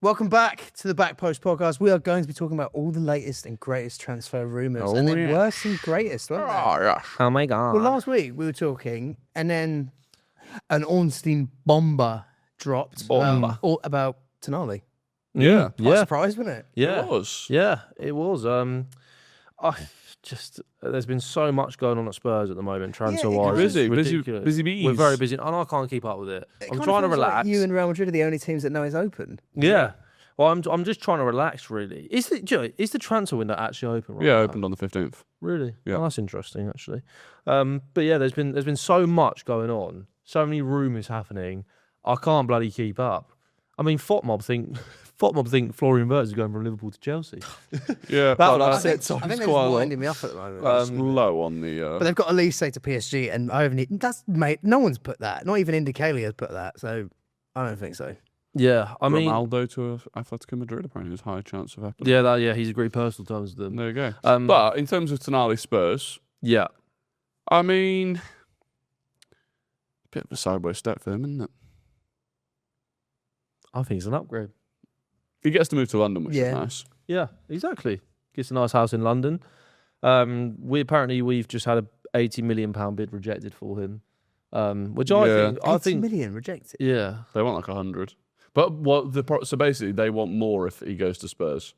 Welcome back to the Back Post podcast. We are going to be talking about all the latest and greatest transfer rumours. And then worst and greatest, weren't they? Oh my God. Well, last week we were talking, and then an Ornstein bomber dropped about Tonali. Yeah. Quite surprised, wasn't it? Yeah. It was. Yeah, it was. There's been so much going on at Spurs at the moment, transfer-wise. Busy bees. We're very busy, and I can't keep up with it. It I'm kind trying to of feels like relax. you and Real Madrid are the only teams that know it's open. Yeah. Well, I'm just trying to relax, really. Is the transfer window actually open right Yeah, now? opened on the 15th. Really? Yeah. Oh, that's interesting, actually. But yeah, there's been so much going on, so many rumours happening. I can't bloody keep up. I mean, FotMob think Florian Wirtz is going from Liverpool to Chelsea. Yeah, That would I upset think Tom's they're quite a lot. winding me up at the moment. That's low on the. But they've got Elise to PSG, and no one's put that. Not even Indicali has put that, so I don't think so. Yeah, I mean, Ronaldo to Atletico Madrid apparently there's a high chance of happening. yeah, he's agreed personal terms with them. There you go. But in terms of Tonali Spurs, Yeah, I mean, a bit of a sideways step for him, isn't it? I think it's an upgrade. He gets to move to London, which Yeah. is nice. Yeah, exactly. Gets a nice house in London. We've just had a £80 million bid rejected for him, which I Yeah. think 80 million rejected. yeah. They want like 100. But so basically they want more if he goes to Spurs.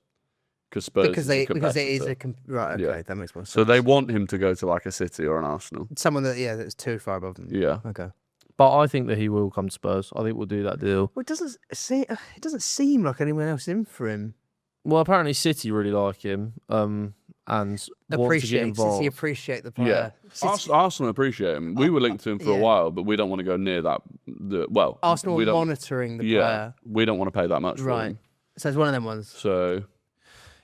Because Spurs Because is a it is competitor. right. Okay, Yeah. that makes more sense. So they want him to go to like a City or an Arsenal. Someone that's too far above them. Yeah. Okay. But I think that he will come to Spurs. I think we'll do that deal. Well, it doesn't seem like anyone else in for him. Well, apparently City really like him, and want to get involved. Appreciate the Yeah. player. Arsenal appreciate him. We were linked to him for a while, but we don't want to go near that. Arsenal we don't, monitoring the yeah, player. we don't want to pay that much for Right. him. So it's one of them ones. So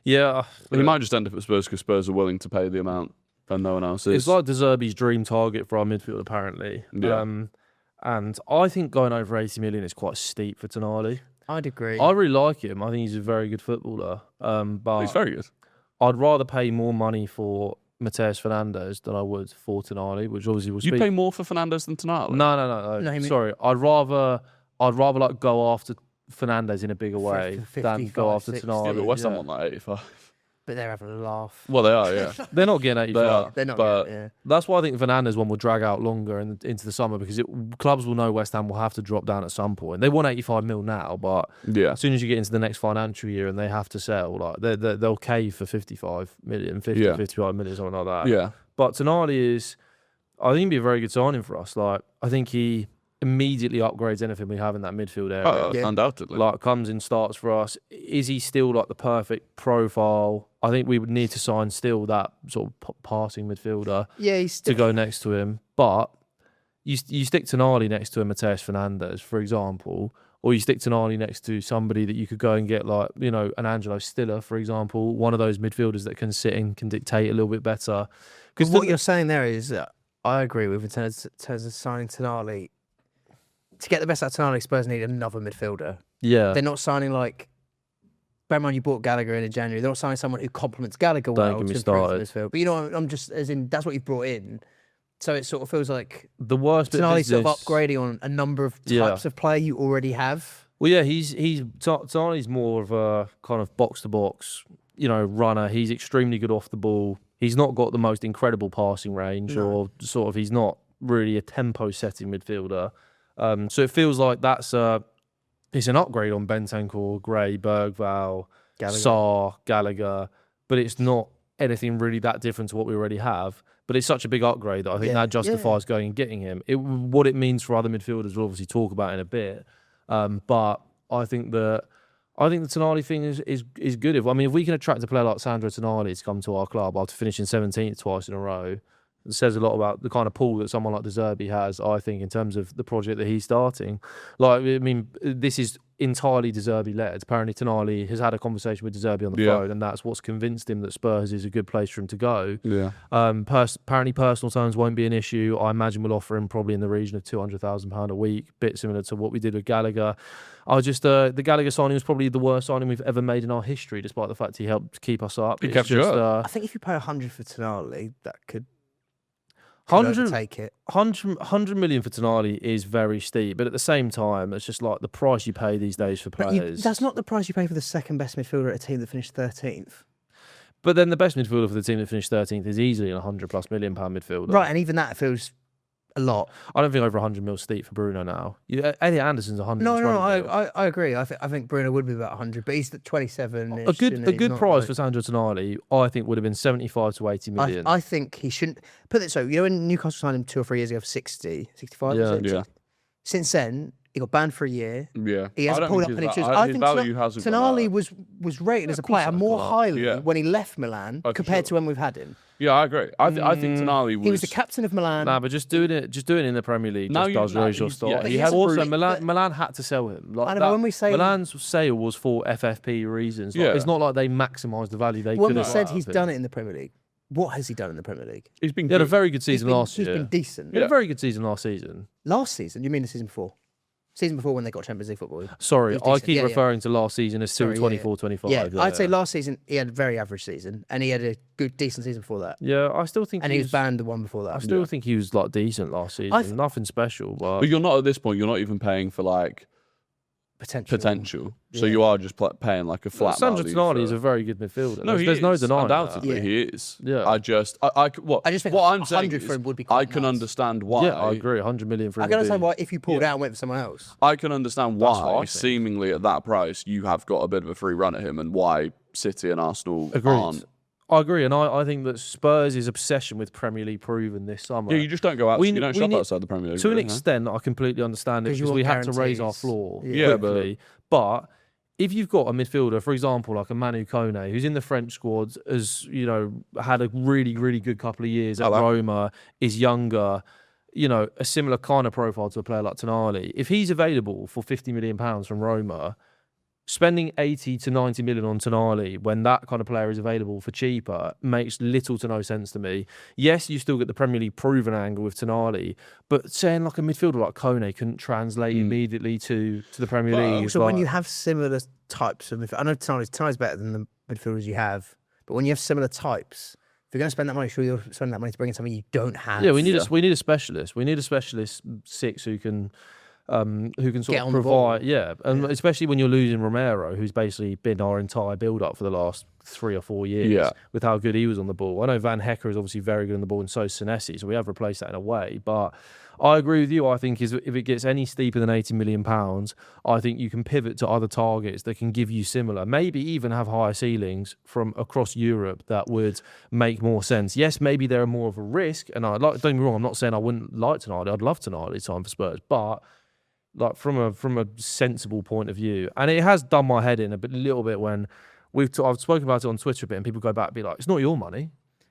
Yeah, he might just end up at Spurs because Spurs are willing to pay the amount and no one else is. it's like De Zerbi's dream target for our midfield, apparently. Yeah. And I think going over 80 million is quite steep for Tonali. I'd agree. I really like him. I think he's a very good footballer. But He's very good. I'd rather pay more money for Mateus Fernandes than I would for Tonali, which obviously will You speak. pay more for Fernandes than Tonali? No. No, he mean- Sorry, I'd rather like go after Fernandes in a bigger way For than go 55, after 60. Tonali. Yeah, but West Ham Yeah. want like 85. But they're having a laugh. Well, they are, yeah. They're not getting 85. They are. They're not. But Yeah. That's why I think Fernandes one will drag out longer into the summer because clubs will know West Ham will have to drop down at some point. They want 85 mil now, but yeah. as soon as you get into the next financial year and they have to sell, like they'll cave for 55 million, 55 million, something like that. Yeah. But Tonali I think he'd be a very good signing for us. Like I think he immediately upgrades anything we have in that midfield area. Oh, Yeah. undoubtedly. Like comes in, starts for us. Is he still like the perfect profile? I think we would need to sign still that sort of passing midfielder Yeah, he's to still. go next to him. But you stick Tonali next to a Mateus Fernandes, for example, or you stick Tonali next to somebody that you could go and get like, an Angelo Stiller, for example, one of those midfielders that can sit and can dictate a little bit better. Because what you're saying there is, I agree with in terms of signing Tonali. To get the best out of Tonali, Spurs need another midfielder. Yeah. They're not signing like. Bear in mind, you bought Gallagher in January. They're not signing someone who complements Gallagher Don't well get me to improve started. the midfield. But I'm just as in that's what you've brought in. So it sort of feels like The worst bit of Tonali's sort of business- upgrading on a number of types of player you already have. Well, yeah, Tonali's more of a kind of box to box, runner. He's extremely good off the ball. He's not got the most incredible passing range, or sort of he's not really a tempo setting midfielder. So it feels like it's an upgrade on Bentancur, Gray, Bergvall, Gallagher. Gallagher, but it's not anything really that different to what we already have. But it's such a big upgrade that I think that justifies going and getting him. What it means for other midfielders, we'll obviously talk about in a bit. But I think the Tonali thing is good. If we can attract a player like Sandro Tonali to come to our club after finishing 17th twice in a row, it says a lot about the kind of pool that someone like De Zerbi has, I think, in terms of the project that he's starting. This is entirely De Zerbi led. Apparently Tonali has had a conversation with De Zerbi on the phone, and that's what's convinced him that Spurs is a good place for him to go. Yeah. Apparently personal terms won't be an issue. I imagine we'll offer him probably in the region of £200,000 a week, bit similar to what we did with Gallagher. The Gallagher signing was probably the worst signing we've ever made in our history, despite the fact he helped keep us up. He kept you up. I think if you pay 100 for Tonali, that could. take it. 100 million for Tonali is very steep, but at the same time, it's just like the price you pay these days for players. That's not the price you pay for the second best midfielder at a team that finished 13th. But then the best midfielder for the team that finished 13th is easily a £100+ million midfielder. Right, and even that feels a lot. I don't think over 100 mil steep for Bruno now. Elliot Anderson's 120 No, mil. I agree. I think Bruno would be about 100, but he's at 27. A good price for Sandro Tonali, I think, would have been 75 to 80 million. I think he shouldn't put it so. You know, when Newcastle signed him 2 or 3 years ago for 60, 65. Yeah. Since then, he got banned for a year. Yeah, he hasn't pulled up any shoes. I think Tonali was rated as a player more highly when he left Milan compared to when we've had him. Yeah, I agree. I think Tonali was. He was the captain of Milan. Nah, but just doing it in the Premier League does raise your stock. Yeah, he had also Milan had to sell him. Like when we say Milan's sale was for FFP reasons. Like, it's not like they maximised the value they could have. When we said he's done it in the Premier League, what has he done in the Premier League? He had a very good season last year. He's been decent. He had a very good season last season. Last season? You mean the season before? Season before when they got Champions League football. Sorry, I keep referring to last season as 24-25. Yeah, I'd say last season he had a very average season, and he had a decent season before that. Yeah, I still think. And he was banned the one before that. I still think he was like decent last season. Nothing special, but you're not at this point. You're not even paying for like potential. So you are just paying like a flat. Sandro Tonali is a very good midfielder. No, there's no denying undoubtedly he is. Yeah. I just think what I'm saying is, for him would be I can understand why. Yeah, I agree. 100 million for him. I can understand why if you pulled out and went for someone else. I can understand why, seemingly at that price, you have got a bit of a free run at him, and why City and Arsenal aren't. I agree, and I think that Spurs' obsession with Premier League proven this summer. Yeah, you just don't go out. You don't shop outside the Premier League. To an extent, I completely understand it because we had to raise our floor quickly. But if you've got a midfielder, for example, like a Manu Kone, who's in the French squad, has had a really, really good couple of years at Roma, is younger, a similar kind of profile to a player like Tonali. If he's available for £50 million from Roma, spending 80 to 90 million on Tonali when that kind of player is available for cheaper makes little to no sense to me. Yes, you still get the Premier League proven angle with Tonali, but saying like a midfielder like Kone couldn't translate immediately to the Premier League. So when you have similar types of midfielders, I know Tonali's better than the midfielders you have, but when you have similar types, if you're going to spend that money, sure you're spending that money to bring in something you don't have. Yeah, we need a specialist. We need a specialist 6 who can sort of provide, and especially when you're losing Romero, who's basically been our entire build-up for the last 3 or 4 years with how good he was on the ball. I know Van Hecker is obviously very good on the ball, and so is Senesi, so we have replaced that in a way. But I agree with you. I think if it gets any steeper than £80 million, I think you can pivot to other targets that can give you similar, maybe even have higher ceilings from across Europe that would make more sense. Yes, maybe they're more of a risk, and don't get me wrong, I'm not saying I wouldn't like Tonali. I'd love Tonali time for Spurs, but like from a sensible point of view, and it has done my head in a little bit when I've spoken about it on Twitter a bit, and people go back and be like, "It's not your money.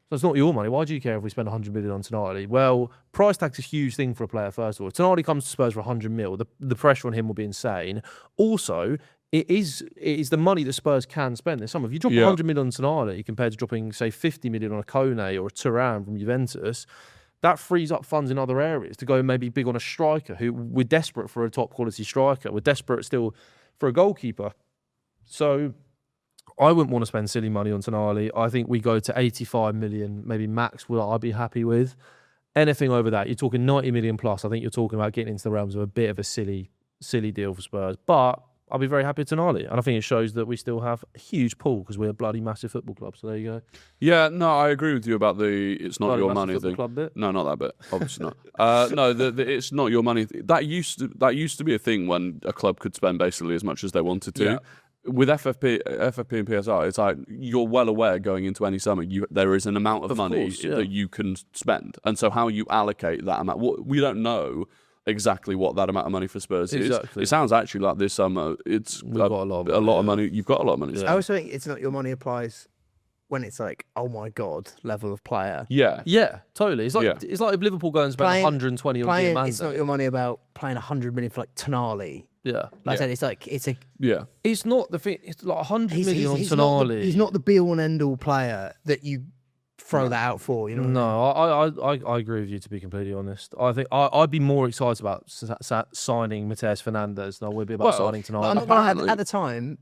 So it's not your money. Why do you care if we spend 100 million on Tonali?" Well, price tag's a huge thing for a player. First of all, if Tonali comes to Spurs for 100 mil, the pressure on him will be insane. Also, it is the money that Spurs can spend this summer. If you drop 100 million on Tonali compared to dropping say 50 million on a Kone or a Thuram from Juventus, that frees up funds in other areas to go maybe big on a striker who we're desperate for a top quality striker. We're desperate still for a goalkeeper. So I wouldn't want to spend silly money on Tonali. I think we go to 85 million, maybe max, what I'd be happy with. Anything over that, you're talking 90 million plus. I think you're talking about getting into the realms of a bit of a silly deal for Spurs. But I'll be very happy with Tonali. And I think it shows that we still have a huge pull because we're a bloody massive football club. So there you go. Yeah, no, I agree with you about the it's not bloody your money thing. Club bit? No, not that bit. Obviously not. No, the it's not your money. That used to be a thing when a club could spend basically as much as they wanted to. Yeah. With FFP and PSR, it's like you're well aware going into any summer, there is an amount of money that you can spend. And so how you allocate that amount, we don't know exactly what that amount of money for Spurs is. It sounds actually like this summer we've got a lot of money. You've got a lot of money. I also think it's not your money applies when it's like, oh my god, level of player. Yeah, totally. It's like if Liverpool go and spend 120 on Diamante. It's not your money about playing 100 million for like Tonali. Yeah, like I said, it's like It's not the thing. It's like 100 million on Tonali. He's not the be all and end all player that you throw that out for. You know. No, I agree with you. To be completely honest, I think I'd be more excited about signing Mateus Fernandes than I would be about signing Tonali. At the time,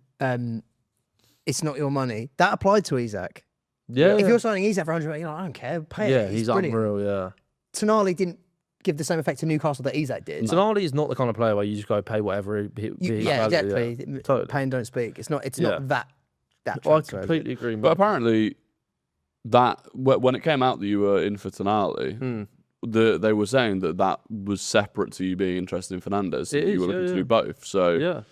it's not your money. That applied to Isak. Yeah. If you're signing Isak for 100 million, I don't care. Pay it. He's unreal. Yeah. Tonali didn't give the same effect to Newcastle that Isak did. Tonali is not the kind of player where you just go pay whatever Exactly. Totally. Pay and don't speak. It's not that I transfer. completely agree. But apparently, when it came out that you were in for Tonali, they were saying that was separate to you being interested in Fernandes. You were looking to do both. So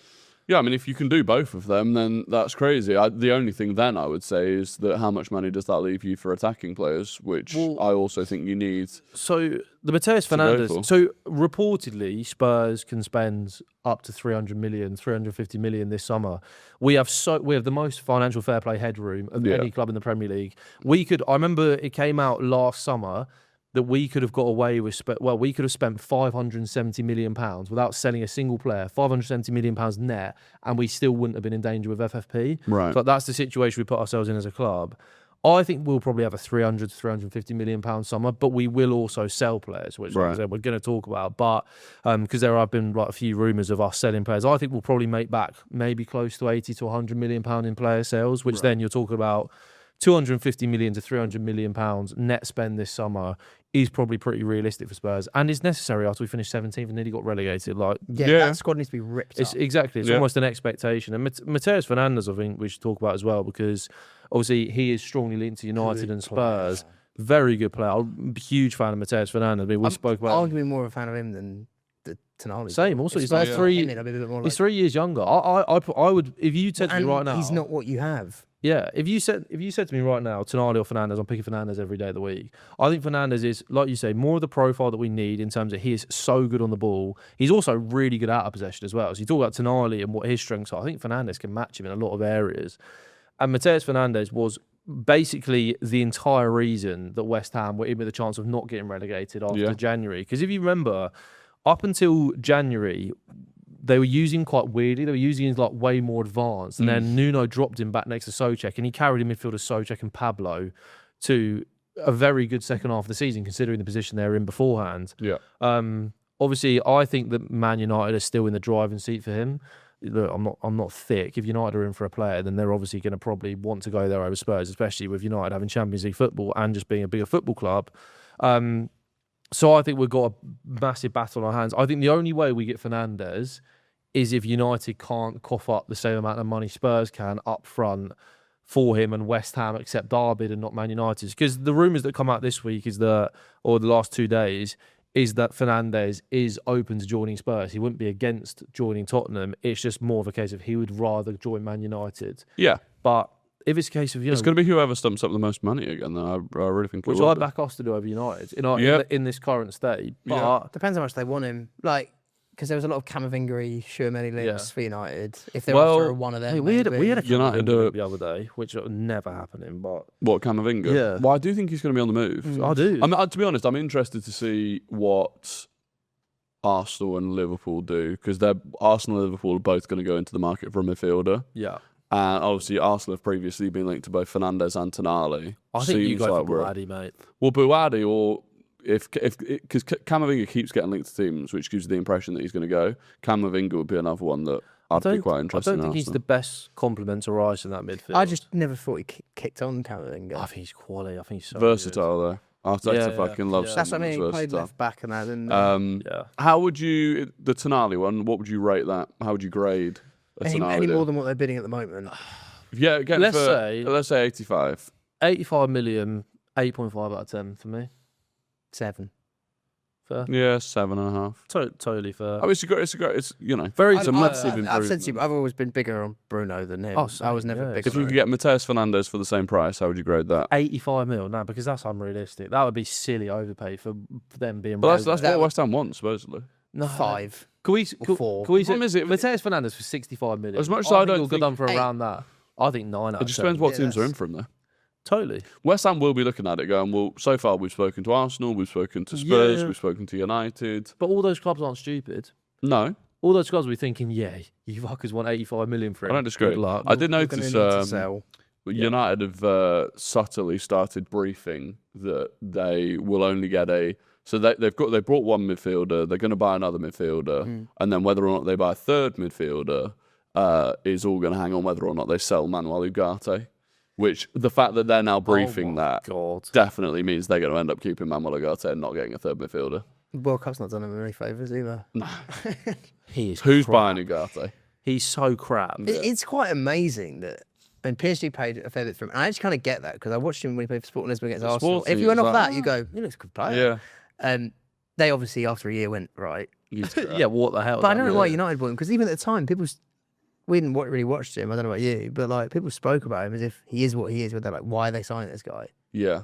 yeah, I mean, if you can do both of them, then that's crazy. The only thing then I would say is that how much money does that leave you for attacking players, which I also think you need. So the Mateus Fernandes. So reportedly, Spurs can spend up to 300 million, 350 million this summer. We have the most financial fair play headroom of any club in the Premier League. I remember it came out last summer that we could have got away with, we could have spent £570 million without selling a single player, £570 million net, and we still wouldn't have been in danger with FFP. Right. So that's the situation we put ourselves in as a club. I think we'll probably have a 300 to 350 million pound summer, but we will also sell players, which like I said, we're going to talk about. But because there have been like a few rumours of us selling players, I think we'll probably make back maybe close to 80 to 100 million pound in player sales, which then you're talking about 250 million to 300 million pounds net spend this summer is probably pretty realistic for Spurs and is necessary after we finished 17th and nearly got relegated. That squad needs to be ripped up. Exactly. It's almost an expectation. And Mateus Fernandes, I think we should talk about as well, because obviously he is strongly linked to United and Spurs. Very good player. I'm a huge fan of Mateus Fernandes. I mean, we spoke about... Arguably more of a fan of him than the Tonali. Same. Also, he's like 3 years younger. I would... If you said to me right now... He's not what you have. Yeah, if you said to me right now, Tonali or Fernandes, I'm picking Fernandes every day of the week. I think Fernandes is, like you say, more of the profile that we need in terms of he is so good on the ball. He's also really good out of possession as well. So you talk about Tonali and what his strengths are. I think Fernandes can match him in a lot of areas. And Mateus Fernandes was basically the entire reason that West Ham were in with a chance of not getting relegated after January. Because if you remember, up until January, they were using quite weirdly. They were using him like way more advanced. And then Nuno dropped him back next to Souček, and he carried in midfield as Souček and Pablo to a very good second half of the season, considering the position they were in beforehand. Yeah. Obviously, I think that Man United are still in the driving seat for him. Look, I'm not thick. If United are in for a player, then they're obviously going to probably want to go there over Spurs, especially with United having Champions League football and just being a bigger football club. So I think we've got a massive battle on our hands. I think the only way we get Fernandes is if United can't cough up the same amount of money Spurs can up front for him, and West Ham accept our bid and not Man United's. Because the rumours that come out this week or the last 2 days, is that Fernandes is open to joining Spurs. He wouldn't be against joining Tottenham. It's just more of a case of he would rather join Man United. Yeah. But if it's a case of, it's going to be whoever stumps up the most money again, then I really think which I'd back us to do over United in this current state. But depends how much they want him. Because there was a lot of Camavinga-y, Schumann links for United. If they were after one of them, we had a United the other day, which are never happening. But what, Camavinga? Yeah. Well, I do think he's going to be on the move. I do. To be honest, I'm interested to see what Arsenal and Liverpool do, because Arsenal and Liverpool are both going to go into the market for a midfielder. Yeah. And obviously, Arsenal have previously been linked to both Fernandes and Tonali. I think you go for Buadi, mate. Well, Buadi, or because Camavinga keeps getting linked to teams, which gives you the impression that he's going to go. Camavinga would be another one that I'd be quite interested in. I don't think he's the best complement to Rice in that midfield. I just never thought he kicked on Camavinga. I think he's quality. I think he's so versatile though. Arteta fucking loves. That's what I mean. He played left back and that. And how would you the Tonali one? What would you rate that? How would you grade a Tonali? Any more than what they're bidding at the moment? Yeah, let's say 85. 85 million, 8.5 out of 10 for me. 7. Fair. Yeah, 7.5. Totally fair. Oh, it's a great. It's very. a massive improvement. I've said to you, I've always been bigger on Bruno than him. I was never bigger. If you could get Mateus Fernandes for the same price, how would you grade that? 85 mil. No, because that's unrealistic. That would be silly overpay for them being. But that's what West Ham wants, supposedly. No, 5. Can we 4? Can we say Mateus Fernandes for 65 million? As much as I don't think done for around that. I think 9 out of 10. It just depends what teams are in from there. Totally. West Ham will be looking at it going, well, so far we've spoken to Arsenal, we've spoken to Spurs, we've spoken to United. But all those clubs aren't stupid. No. All those clubs will be thinking, you fuckers want 85 million for him. I don't disagree. Good luck. I did notice United have subtly started briefing that they will only get so they brought one midfielder, they're going to buy another midfielder, and then whether or not they buy a third midfielder is all going to hang on whether or not they sell Manuel Ugarte. Which the fact that they're now briefing that God. definitely means they're going to end up keeping Manuel Ugarte and not getting a third midfielder. World Cup's not done him any favours either. He is Who's crap. buying Ugarte? He's so crap. It's quite amazing that. And PSG paid a fair bit for him. And I actually kind of get that because I watched him when he played for Sporting Lisbon against Arsenal. Sporting, If you went off it's that, like, you go, he looks a good player. Yeah. They obviously, after a year, went, right. Yeah, what the hell? But I don't know why United bought him because even at the time, we didn't really watch him. I don't know about you, but like people spoke about him as if he is what he is. Where they're like, why are they signing this guy? Yeah.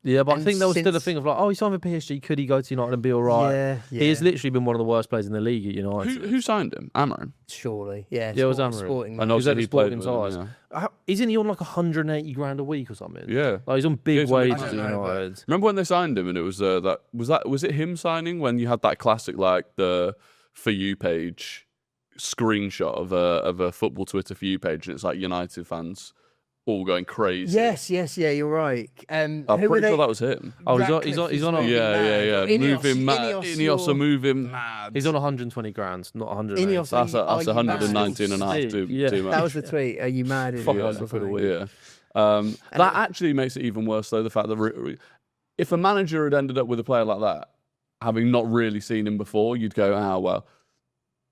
Yeah, but I And think there was still a since- thing of like, oh, he signed for PSG. Could he go to United and be all right? Yeah. He has literally been one of the worst players in the league at United. Who signed him? Amarin. Surely. Yeah. Yeah, it was Amarin. Sporting. I know He's at the he played Sporting with size. him, yeah. Isn't he on like 180 grand a week or something? Yeah. Like he's on big Yeah, he's on big wages at wages. I don't know, United. Remember when they signed him and it was was it him signing when you had that classic like the For You page screenshot of a football Twitter For You page and it's like United fans all going crazy. Yes. Yeah. You're right. I'm who were pretty they? sure that was him. Oh, he's Ratcliffe on was a, Yeah. Ineos. Move him mad. Ineos, Ineos you're- move him mad. he's on 120 grand, not 180. Ineos, That's are you 119 and a half mad? too Yeah. much. That was the tweet. Are you mad? Fuck Ineos? 100 quid a week. Yeah. That actually makes it even worse, though, the fact that if a manager had ended up with a player like that, having not really seen him before, you'd go, well,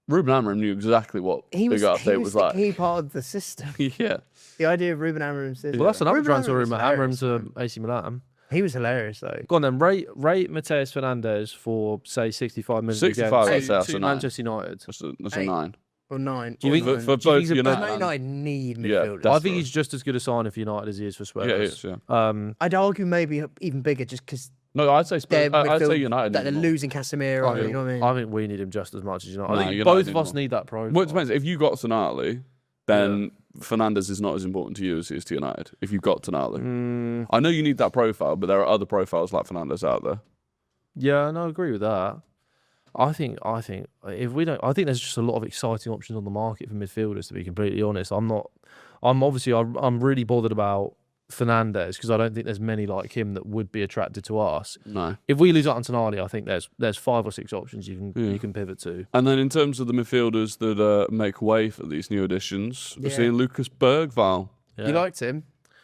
Ruben Amorim knew exactly what He was Ugarte was the like. key part of the system. Yeah. The idea of Ruben Amorim's system. Well, that's another Ruben transfer Amorim was rumour. hilarious. Amorim to AC Milan. He was hilarious though. Go on then, rate Mateus Fernandes for, say, 65 minutes 65, again. I'd say that's a nine. Manchester United. That's a Eight. 9. Or 9. Do you think- For do you think both he's a United Man and... United need Yeah, midfielders. that's- I think he's just as good a signing for United as he is for Spurs. Yeah, he is, yeah. I'd argue maybe even bigger just because No, I'd say they're Spurs. I'd say midfield- United. that they're need more. losing Casemiro. You know what I mean? I think we need him just as much as United. No, I think United both need of us more. need that profile. Well, it depends. If you got Tonali, then Fernandes is not as important to you as he is to United. If you've got Tonali. I know you need that profile, but there are other profiles like Fernandes out there. Yeah, no, I agree with that. I think if we don't, I think there's just a lot of exciting options on the market for midfielders. To be completely honest, I'm really bothered about Fernandes because I don't think there's many like him that would be attracted to us. No. If we lose out on Tonali, I think there's 5 or 6 options you can pivot to. And then in terms of the midfielders that make way for these new additions, we're Yeah. seeing Lucas Bergvall. Yeah. You liked him?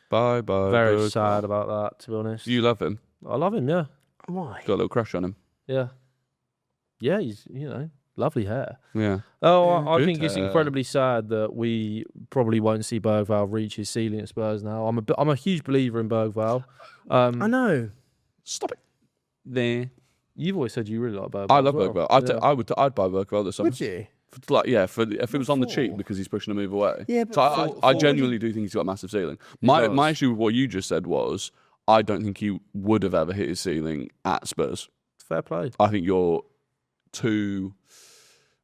Bye. Very Bergvall. sad about that, to be honest. You love him. I love him, yeah. Why? Got a little crush on him. Yeah. Yeah, he's, lovely hair. Yeah. Oh, I Good think it's hair. incredibly sad that we probably won't see Bergvall reach his ceiling at Spurs now. I'm a huge believer in Bergvall. I know. Stop it. There. You've always said you really like Bergvall. I love as well. Bergvall. I'd buy Bergvall this summer. Would you? If it was on the cheap because he's pushing a move away. Yeah, but So I genuinely do think he's got a massive ceiling. My issue with what you just said was I don't think he would have ever hit his ceiling at Spurs. Fair play. I think you're too.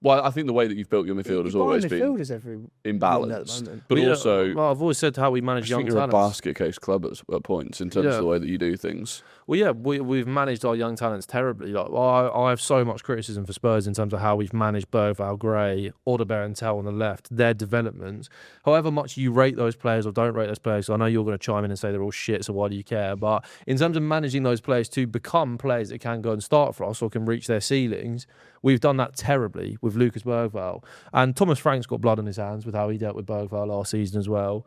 Well, I think the way that you've built your midfield has always been midfielders every imbalanced. moment. But Yeah, also, well, I've always said how we manage I young think you're a talents. basket case club at points in terms of the way that you do things. Well, yeah, we've managed our young talents terribly. I have so much criticism for Spurs in terms of how we've managed Bergvall, Gray, Alderweireld and Tell on the left, their development. However much you rate those players or don't rate those players, I know you're going to chime in and say they're all shit, so why do you care? But in terms of managing those players to become players that can go and start for us or can reach their ceilings, we've done that terribly with Lucas Bergvall. And Thomas Frank's got blood on his hands with how he dealt with Bergvall last season as well.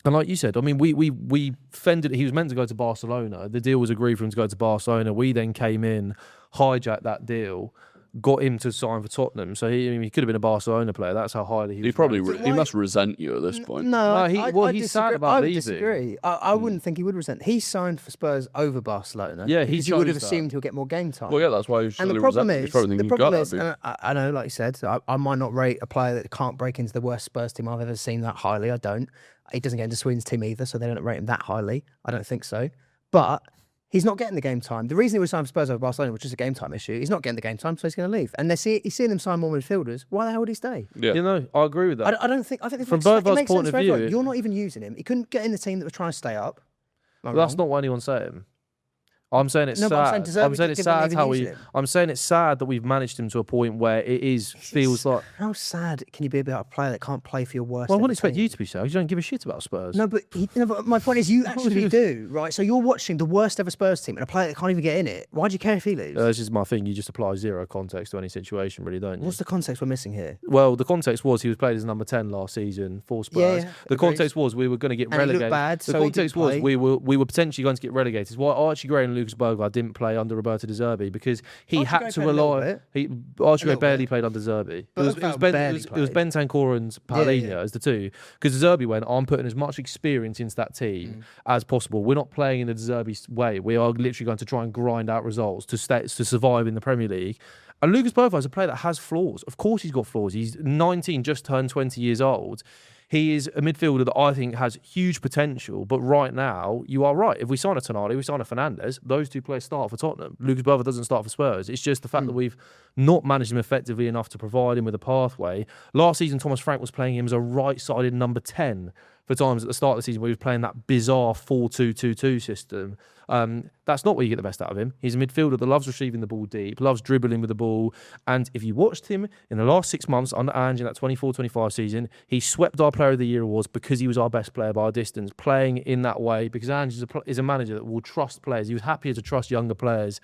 And like you said, I mean, we fended. He was meant to go to Barcelona. The deal was agreed for him to go to Barcelona. We then came in, hijacked that deal, got him to sign for Tottenham. So he could have been a Barcelona player. That's how highly he was rated. He must resent you at this point. No, he's sad about I would leaving. disagree. I wouldn't think he would resent. He signed for Spurs over Barcelona. Yeah, he because you would have chose that. assumed he'll get more game time. Well, yeah, that's why. And the problem is, and I know, like you said, I might not rate a player that can't break into the worst Spurs team I've ever seen that highly. I don't. He doesn't get into Sweden's team either, so they don't rate him that highly. I don't think so. But he's not getting the game time. The reason he was signed for Spurs over Barcelona was just a game time issue. He's not getting the game time, so he's going to leave. And he's seeing them sign more midfielders. Why the hell would he stay? Yeah. I agree with that. I don't think. I think From it Bergvall's makes point sense of for everyone. view- You're not even using him. He couldn't get in the team that was trying to stay up. But that's not what anyone's saying. I'm saying it's No, but sad. I'm saying it's sad I'm saying it's sad that we've managed him to a point where feels like. How sad can you be about a player that can't play for your worst? Well, I wouldn't expect you to be sad. You don't give a shit about Spurs. No, but my point is, you actually do, right? So you're watching the worst ever Spurs team and a player that can't even get in it. Why do you care if he loses? This is my thing. You just apply zero context to any situation, really, don't you? What's the context we're missing here? Well, the context was he was played as number 10 last season for Spurs. Yeah, the context was we were going to get and relegated. He looked bad, the so context was we were potentially going to get relegated. It's why Archie Gray and Lucas Bergvall didn't play under Roberto De Zerbi, because he had to rely. Archie Gray barely played under Zerbi. It was Bentancur and Paulinho as the two, because De Zerbi went, I'm putting as much experience into that team as possible. We're not playing in the De Zerbi way. We are literally going to try and grind out results to survive in the Premier League. And Lucas Bergvall is a player that has flaws. Of course he's got flaws. He's 19, just turned 20 years old. He is a midfielder that I think has huge potential, but right now, you are right. If we sign a Tonali, we sign a Fernandes, those two players start for Tottenham. Lucas Bergvall doesn't start for Spurs. It's just the fact that we've not managed him effectively enough to provide him with a pathway. Last season, Thomas Frank was playing him as a right-sided number 10 for times at the start of the season where he was playing that bizarre 4-2-2-2 system. That's not where you get the best out of him. He's a midfielder that loves receiving the ball deep, loves dribbling with the ball. And if you watched him in the last 6 months under Ange in that 24-25 season, he swept our Player of the Year awards because he was our best player by a distance, playing in that way, because Ange is a manager that will trust players. He was happier to trust younger players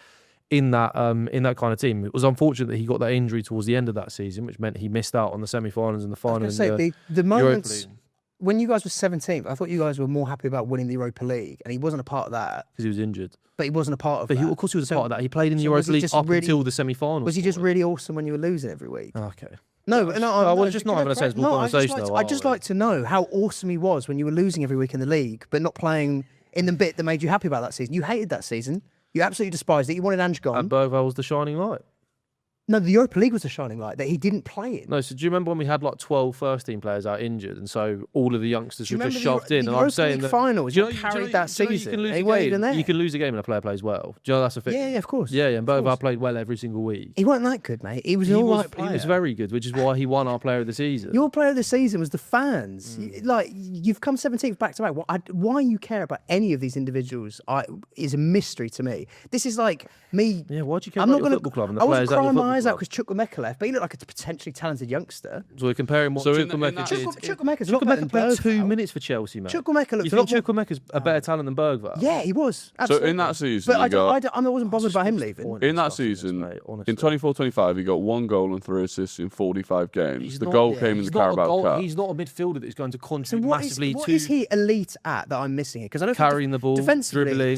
in that kind of team. It was unfortunate that he got that injury towards the end of that season, which meant he missed out on the semi-finals and the final. The moments when you guys were 17th, I thought you guys were more happy about winning the Europa League, and he wasn't a part of that because he was injured. But he wasn't a part of that. Of course he was a part of that. He played in the Europa League up until the semi-finals. Was he just really awesome when you were losing every week? Okay. I was just not having a sensible conversation. I'd just like to know how awesome he was when you were losing every week in the league, but not playing in the bit that made you happy about that season. You hated that season. You absolutely despised it. You wanted Ange gone. And Bergvall was the shining light. No, the Europa League was the shining light that he didn't play in. No, so do you remember when we had like 12 first-team players out injured, and so all of the youngsters were just shoved in? And I'm saying that finals, you carried that season. You can lose a game and a player plays well. Do you know that's a thing? Yeah, of course. Yeah, and Bergvall played well every single week. He wasn't that good, mate. He was an all right player. He was very good, which is why he won our Player of the Season. Your Player of the Season was the fans. You've come 17th back to back. Why you care about any of these individuals is a mystery to me. This is like me. Yeah, why do you care about your football club and the players at your football club? I wasn't crying my eyes out because Chukwuemeka left, but he looked like a potentially talented youngster. So we're comparing what Chukwuemeka did. Chukwuemeka played 2 minutes for Chelsea, man. Chukwuemeka looked. You think Chukwuemeka's a better talent than Bergvall? Yeah, he was. Absolutely. So in that season, but I wasn't bothered by him leaving. In that season, in 24-25, he got 1 goal and 3 assists in 45 games. The goal came in the Carabao Cup. He's not a midfielder that's going to contribute massively to. What is he elite at that I'm missing here? Because I don't carrying the ball, dribbling.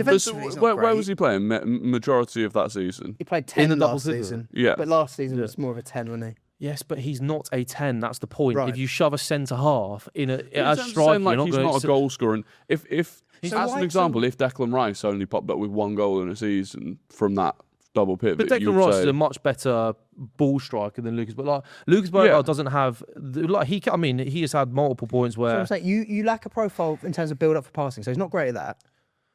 Where was he playing majority of that season? He played 10 last season. Yeah, but last season was more of a 10, wasn't he? Yes, but he's not a 10. That's the point. Right. If you shove a centre half in a striker, he's not a goal scorer. If as an example, if Declan Rice only popped up with 1 goal in a season from that double pivot, but Declan Rice is a much better ball striker than Lucas. But Lucas Bergvall doesn't have he has had multiple points where. So I'm saying you lack a profile in terms of build up for passing. So he's not great at that.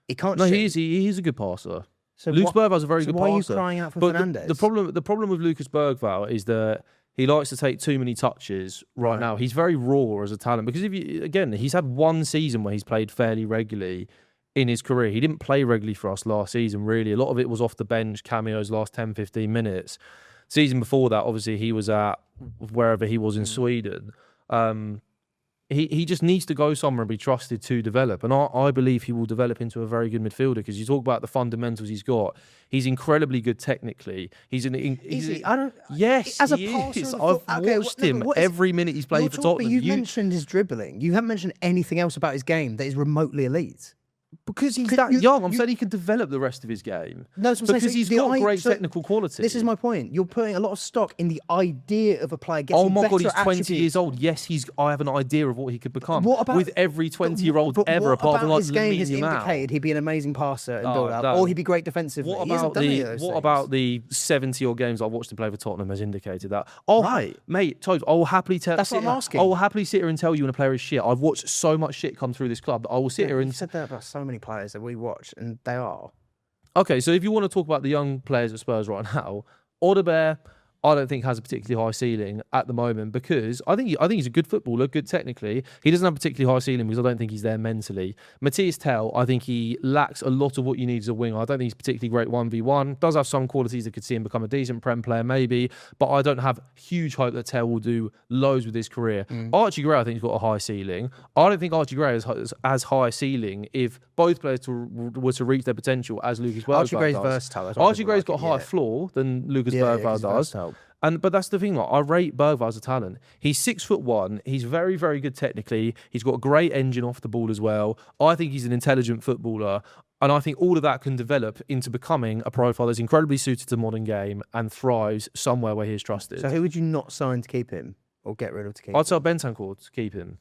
He can't. No, he is a good passer. So Lucas Bergvall's a very good passer. Why are you crying out for Fernandes? The problem with Lucas Bergvall is that he likes to take too many touches right now. He's very raw as a talent because he's had 1 season where he's played fairly regularly in his career. He didn't play regularly for us last season, really. A lot of it was off the bench, cameos, last 10, 15 minutes. Season before that, obviously, he was at wherever he was in Sweden. He just needs to go somewhere and be trusted to develop. And I believe he will develop into a very good midfielder because you talk about the fundamentals he's got. He's incredibly good technically. Yes, as a he passer is. I've watched him every minute he's played for Tottenham. But you mentioned his dribbling. You haven't mentioned anything else about his game that is remotely elite. Because he's that young. I'm saying he can develop the rest of his game. No, because he's got great technical quality. This is my point. You're putting a lot of stock in the idea of a player getting better. Oh my God, he's 20 years old. Yes, I have an idea of what he could become. With every 20-year-old ever, apart from his game has indicated he'd be an amazing passer and build up, or he'd be great defensively. What about the 70-odd games I've watched him play for Tottenham has indicated that? Right, mate, Tobes, I will happily tell. That's what I'm asking. I will happily sit here and tell you when a player is shit. I've watched so much shit come through this club that I will sit here and. You said that about so many players that we watch, and they are. Okay, so if you want to talk about the young players at Spurs right now, Odebear, I don't think has a particularly high ceiling at the moment, because I think he's a good footballer, good technically. He doesn't have a particularly high ceiling because I don't think he's there mentally. Mateus Tel, I think he lacks a lot of what you need as a winger. I don't think he's particularly great 1v1. Does have some qualities that could see him become a decent Prem player maybe, but I don't have huge hope that Tel will do loads with his career. Archie Gray, I think, has got a high ceiling. I don't think Archie Gray has as high a ceiling if both players were to reach their potential as Lucas Bergvall Archie Gray's does. versatile. Archie Gray's got a higher floor than Lucas Bergvall does. Versatile. But that's the thing. I rate Bergvall as a talent. He's 6'1". He's very, very good technically. He's got a great engine off the ball as well. I think he's an intelligent footballer. And I think all of that can develop into becoming a profile that's incredibly suited to the modern game and thrives somewhere where he is trusted. So who would you not sign to keep him or get rid of to keep him? I'd tell Bentancur to keep him.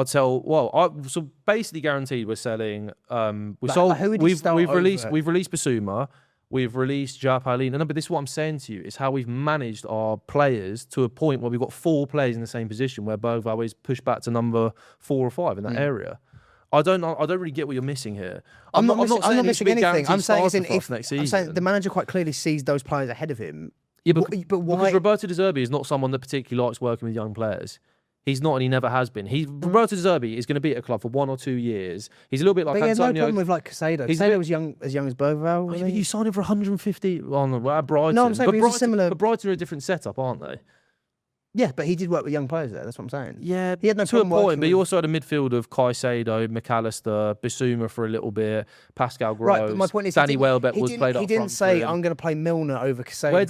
So basically guaranteed we're selling. We've released Basuma. We've released Japalin. No, but this is what I'm saying to you. It's how we've managed our players to a point where we've got 4 players in the same position, where Bergvall is pushed back to number 4 or 5 in that area. I don't really get what you're missing here. I'm not missing anything. I'm saying the manager quite clearly sees those players ahead of him. Yeah, but why? Because Roberto De Zerbi is not someone that particularly likes working with young players. He's not, and he never has been. Roberto De Zerbi is going to be at a club for 1 or 2 years. He's a little bit like Antonio. Antonio. He has no problem with like Casado. Casado was as young as Bergvall. You signed him for 150 on Brighton. No, I'm saying Brighton, similar. But Brighton are a different setup, aren't they? Yeah, but he did work with young players there. That's what I'm saying. Yeah, he had no to a problem point. But you also had a midfield of Caicedo, McAllister, Bissouma for a little bit, Pascal Gross. Right, but my point is, Danny Welbeck was played up He didn't say, I'm going to play Milner over Casado. Where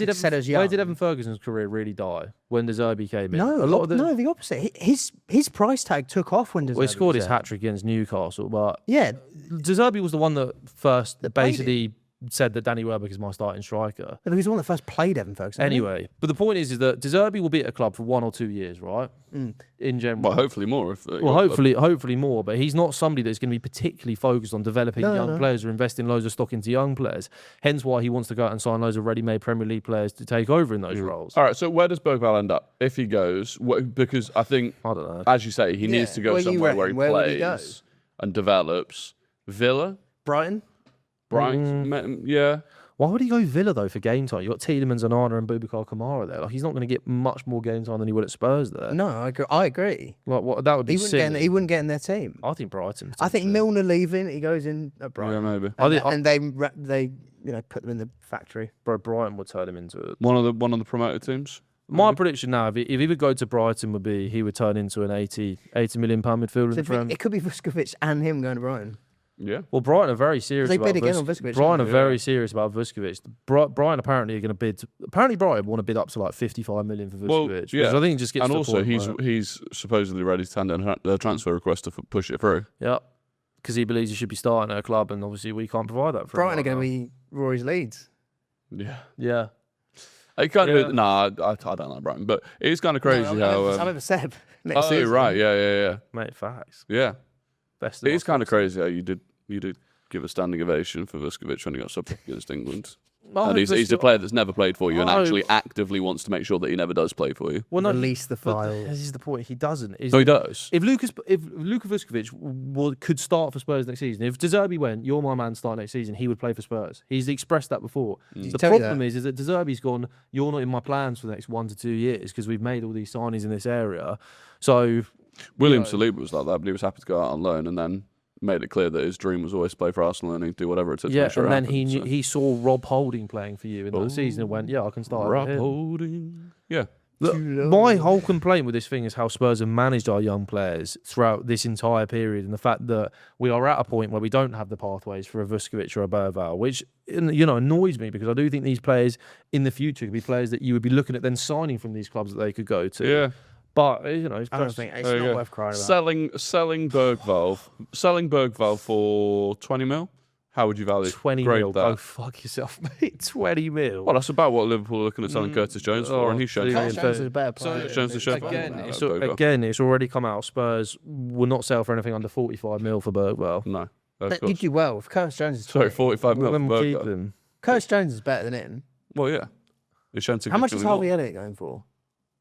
did Evan Ferguson's career really die? When De Zerbi came in? No, the opposite. His price tag took off when De Zerbi he scored his hat-trick against Newcastle, but yeah, De Zerbi was the one that first basically said that Danny Welbeck is my starting striker. But he was the one that first played Evan Ferguson. Anyway, but the point is that De Zerbi will be at a club for 1 or 2 years, right? In general. Well, hopefully more. Hopefully more. But he's not somebody that's going to be particularly focused on developing young players or investing loads of stock into young players. Hence why he wants to go out and sign loads of ready-made Premier League players to take over in those roles. All right, so where does Bergvall end up if he goes? Because I think, I don't know. as you say, he needs to go somewhere where he plays and develops. Villa? Brighton? Yeah. Why would he go Villa, though, for game time? You've got Tielemans, Onana and Boubacar Kamara there. Like, he's not going to get much more game time than he would at Spurs there. No, I agree. Like, that would be silly. He wouldn't get in their team. I think Brighton. I think Milner leaving, he goes in at Brighton. Yeah, maybe. And they put them in the factory. Bro, Brighton would turn him into it. One of the promoted teams. My prediction now, if he would go to Brighton, would be he would turn into an £80 million midfielder. So it could be Vuskovic and him going to Brighton. Yeah. Well, Brighton are very serious about bid again on Vuskovic. Brighton are very serious about Vuskovic. Brighton apparently are going to bid. Apparently, Brighton want to bid up to like 55 million for Vuskovic. Well, yeah. Which I think just gets. And to also, the point, he's supposedly ready to hand in a transfer request to push it through. Yeah, because he believes he should be starting at a club, and obviously we can't provide that for Brighton him. Are going to be Rory's Leeds. Yeah. I don't like Brighton, but it's kind of crazy how. I've ever said. Next season. Right, yeah, mate, facts. Yeah, it's kind of crazy how you did give a standing ovation for Vuskovic when he got subbed against England. And he's a player that's never played for you and actually actively wants to make sure that he never does play for you. Well, release the file. This is the point. He doesn't. So he does. If Luka Vuskovic could start for Spurs next season, if De Zerbi went, you're my man, start next season, he would play for Spurs. He's expressed that before. The problem is that De Zerbi's gone, you're not in my plans for the next 1 to 2 years because we've made all these signings in this area. So William Saliba was like that, but he was happy to go out on loan and then made it clear that his dream was always play for Arsenal and he'd do whatever it took to make sure it happened. And then he saw Rob Holding playing for you in that season and went, I can start. Rob Holding. Yeah. Look, my whole complaint with this thing is how Spurs have managed our young players throughout this entire period, and the fact that we are at a point where we don't have the pathways for a Vuskovic or a Bergvall, which annoys me because I do think these players in the future could be players that you would be looking at then signing from these clubs that they could go to. Yeah. But I don't think it's not worth crying about. Selling Bergvall for 20 mil. How would you value 20 mil? Go fuck yourself, mate. 20 mil. Well, that's about what Liverpool are looking at selling Curtis Jones for, and he's shown. Curtis Jones is a better player. Again, it's already come out. Spurs will not sell for anything under 45 mil for Bergvall. No, you do well if Curtis Jones is 45 mil. Then we'll keep him. Curtis Jones is better than him. Well, yeah. How much is Harvey Elliott going for?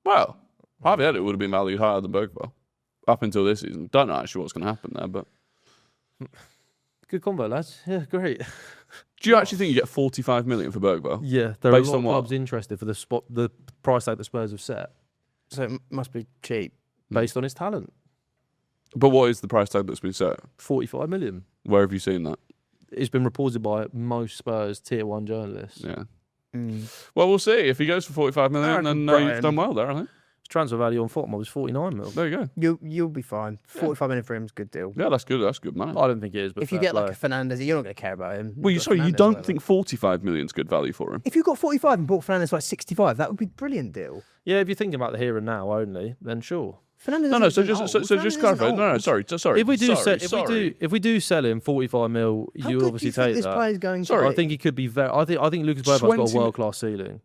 Well, Harvey Elliott would have been valued higher than Bergvall up until this season. Don't know actually what's going to happen there, but Good combo, lads. Yeah, great. Do you actually think you get 45 million for Bergvall? Yeah, there are Based a lot on of what? clubs interested for the price tag the Spurs have set So it must be cheap. based on his talent. But what is the price tag that's been set? 45 million. Where have you seen that? It's been reported by most Spurs tier 1 journalists. Yeah. Mm. Well, we'll see. If he goes for 45 million, then Brighton. you've done well there, I think. His transfer value on Tottenham was 49 mil. There you go. You'll be fine. 45 million for him is a good deal. Yeah, that's good. That's good money. I don't think it is, but If you fair get like play. a Fernandes, you're not going to care about him. Well, You've got sorry, you Fernandes, don't whatever. think 45 million is good value for him? If you got 45 and bought Fernandes for like 65, that would be a brilliant deal. Yeah, if you're thinking about the here and now only, then sure. Fernandes No, isn't so old. just Fernandes clarify. isn't No, old. sorry. If we do sorry. if we do sell him 45 mil, How you good obviously do you think take this that. player's going Sorry. to I think he could be very. I think Lucas Bergvall's got 20 a world class ceiling.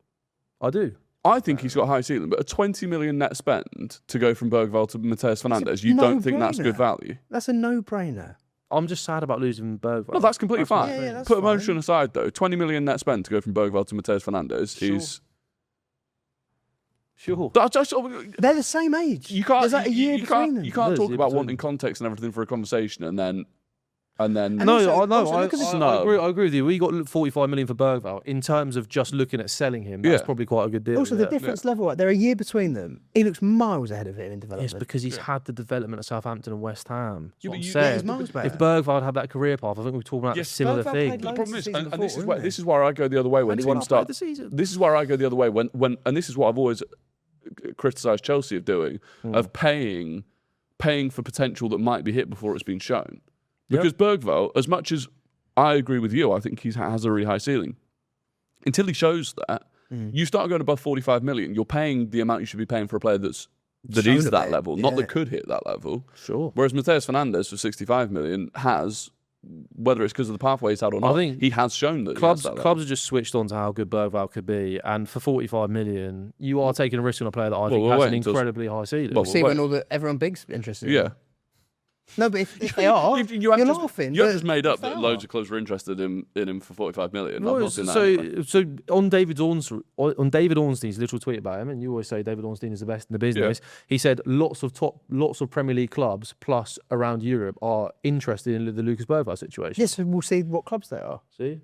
I do. I think he's got a high ceiling, but a 20 million net spend to go from Bergvall to Mateus Fernandes, you don't think that's good no-brainer. value? That's a no-brainer. I'm just sad about losing Bergvall. No, that's completely fine. Yeah, that's Put fine. emotion aside, though. 20 million net spend to go from Bergvall to Mateus Fernandes is. Sure. They're the same age. You can't. There's like a year you between can't. them. You can't There's talk a year about between wanting context and everything for a conversation, and then. And No, also- I know. also look at this- I agree with you. We got 45 million for Bergvall. In terms of just looking at selling him, that's Yeah. probably quite a good deal. Also, the difference level, they're a year between them. He looks miles ahead of him in development. Yes, because he's had the development at Southampton and West Ham. That's Yeah, what I'm but Yeah, he's saying. miles better. If Bergvall had that career path, I think we're talking about a Yes, similar Bergvall thing. played The loads problem the is, season and before, this is didn't where he? this is where I go the other way when And he's teams not start. played the season. This is where I go the other way when and this is what I've always criticised Chelsea of doing, of paying for potential that might be hit before it's been shown. Because Bergvall, as much as I agree with you, I think he has a really high ceiling. Until he shows that, you start going above 45 million, you're paying the amount you should be paying for a player that Shown is a that bit, level, not yeah. that could hit that level. Sure. Whereas Mateus Fernandes for 65 million has, whether it's because of the pathway he's had or not, think he has shown that Clubs he has that clubs are just switched on to how good Bergvall could be, and for 45 million, you are taking a risk on a player that I think we're has an waiting till- incredibly high ceiling. Well, See wait. when everyone big's interested. level. Yeah. No, but if they are, you're just, laughing. You have but just made up if they that are- loads of clubs were interested in him for 45 million. No, I've not seen that anywhere. so on David Ornstein's little tweet about him, and you always say David Ornstein is the best in the business. He said lots of Premier League clubs plus around Europe are interested in the Lucas Bergvall situation. Yes, we'll see what clubs they are. See,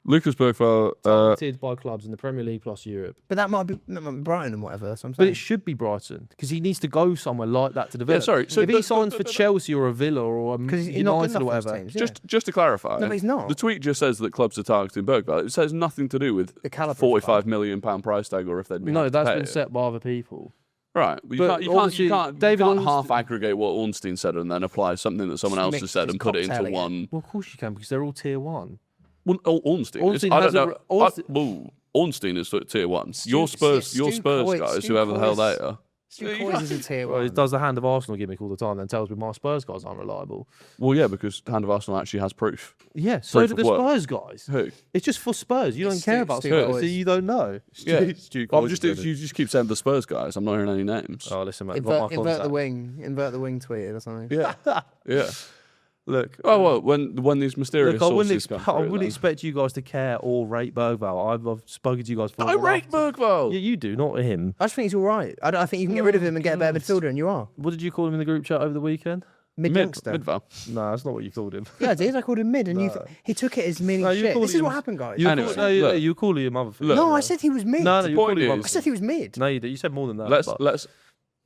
Lucas Bergvall, targeted by clubs in the Premier League plus Europe. But that might be Brighton and whatever. That's what I'm But saying. it should be Brighton because he needs to go somewhere like that to develop. sorry, so if he but- signs but- for Chelsea or a Villa or a Because he's not good United or enough for those whatever, teams, yeah. just to clarify, No, but he's not. The tweet just says that clubs are targeting Bergvall. It says nothing to do with The calibre of 45 million pound price tag or if they'd be no, happy to that's pay been it. set by other people. Right, but But you can't obviously, David Ornstein- half aggregate what Ornstein said and then apply something that someone else Mix has said his and put it into cocktail again. one. Well, of course you can because they're all tier 1. Well, Ornstein. Ornstein I has don't a- know. Ornstein- Ornstein is tier 1. Your Spurs guys, Stu whoever the hell Coy's- they are. Stu Coy's is a tier Well, he one. does the hand of Arsenal gimmick all the time, then tells me my Spurs guys aren't reliable. Well, yeah, because Hand of Arsenal actually has proof. Yeah, so Proof do of the what? Spurs guys. Who? It's just for Spurs. You don't Stu- care about Stu Spurs, Coy's. so you don't know. Yeah. Stu I'm Coy's just, doing it. you just keep saying the Spurs guys. I'm not hearing any names. Oh, listen, mate. I've got my Invert the contact. wing. Invert the wing tweeted or something. Yeah. Yeah. Look, Oh, well, when these mysterious look, I wouldn't, sources come I through, wouldn't then. expect you guys to care or rate Bergvall. I've spoken to you guys for. I rate Bergvall. Yeah, you do, not him. I just think he's all right. I think you can get rid of him and get a better midfielder, and you are. What did you call him in the group chat over the weekend? Mid-youngster. Midval. No, that's not what you called him. Yeah, I did. I called him mid, and he took it as meaning No, you shit. called This is him- what happened, guys. You Anyway, call, no, look. you call him other things. Look. No, I said he was mid. No, no, you point called him is- other I said he was mid. No, you did. You said more than that. Let's but-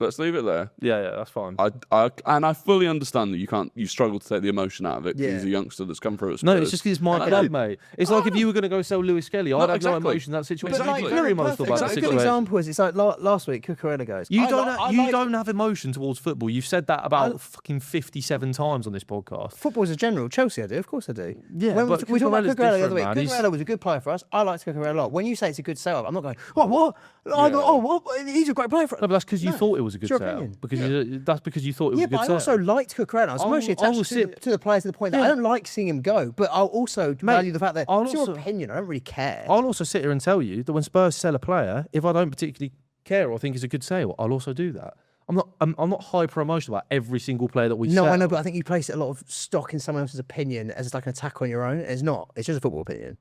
let's leave it there. Yeah, that's fine. I fully understand that you struggle to take the emotion out of it because Yeah. he's a youngster that's come through at No, Spurs. it's just because it's my And I club, did. mate. It's like if you were going to go sell Lewis Skelly, I'd have exactly. no emotion in that situation. Exactly. I'd be very emotional about that A good situation. example is it's like last week, Cucurella goes. You I don't. li- I You like- don't have emotion towards football. You've said that about fucking 57 times on this podcast. Football as a general, Chelsea I do, of course I do. Yeah, when but we talked about Cucurella's Cucurella the other different, week. man. He's- Cucurella was a good player for us. I liked Cucurella a lot. When you say it's a good sell-up, I'm not going, oh, what? What? He's a great player for us. No, but that's because you thought it was a good it's your sell. opinion. Because that's because you thought it was Yeah, a good but I sell. also liked Cucurella. I was emotionally I will attached to the players to the point that Yeah. I don't like seeing him go, but I'll also value the fact that I'll it's your also- opinion. I don't really care. I'll also sit here and tell you that when Spurs sell a player, if I don't particularly care or think it's a good sale, I'll also do that. I'm not hyper emotional about every single player that we No, sell. I know, but I think you place a lot of stock in someone else's opinion as like an attack on your own. It's not. It's just a football opinion.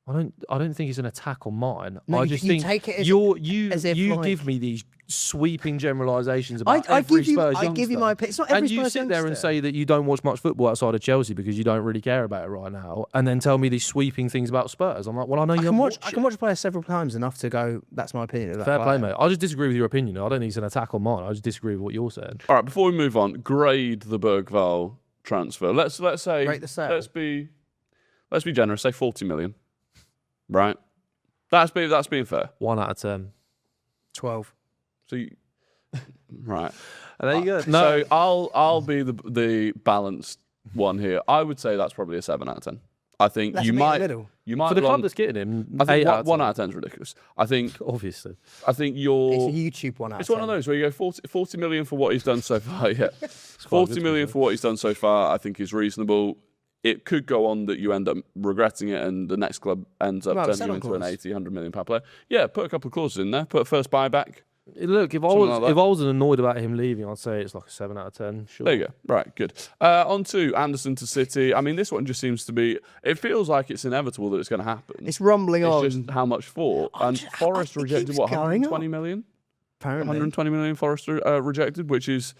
I don't think it's an attack on mine. No, I just you think take it as you if, give me these sweeping generalisations about every Spurs youngster. I give you my opinion. It's not every and Spurs you sit there and youngster. say that you don't watch much football outside of Chelsea because you don't really care about it right now, and then tell me these sweeping things about Spurs. I'm like, well, I know you don't watch I can watch a player several times enough to go, that's my opinion of that Fair play, player. mate. I just disagree with your opinion. I don't think it's an attack on mine. I just disagree with what you're saying. All right, before we move on, grade the Bergvall transfer. Let's say Rate the sale. Let's be generous. Say 40 million, right? That's being fair. 1 out of 10. 12. So, right. And there you go. No, so I'll be the balanced one here. I would say that's probably a 7 out of 10. I think That's you might for the club that's getting him. I think 8 out of 1 10. out of 10 is ridiculous. I think Obviously. I think It's you're. a YouTube 1 out of 10. It's one of those where you go 40 million for what he's done so far. Yeah, 40 million for what he's done so far. I think is reasonable. It could go on that you end up regretting it and the next club ends up turning you into an 80, 100 million pound player. Yeah, put a couple of clauses in there. Put a first buyback. Look, if I wasn't annoyed about him leaving, I'd say it's like a 7 out of 10. Sure. There you go. Right, good. On to Anderson to City. I mean, this one just seems to be. It feels like it's inevitable that it's going to happen. It's rumbling on. It's just how much for. And Forest it rejected keeps what, going 120 up. million? Apparently. 120 million Forest rejected, which is.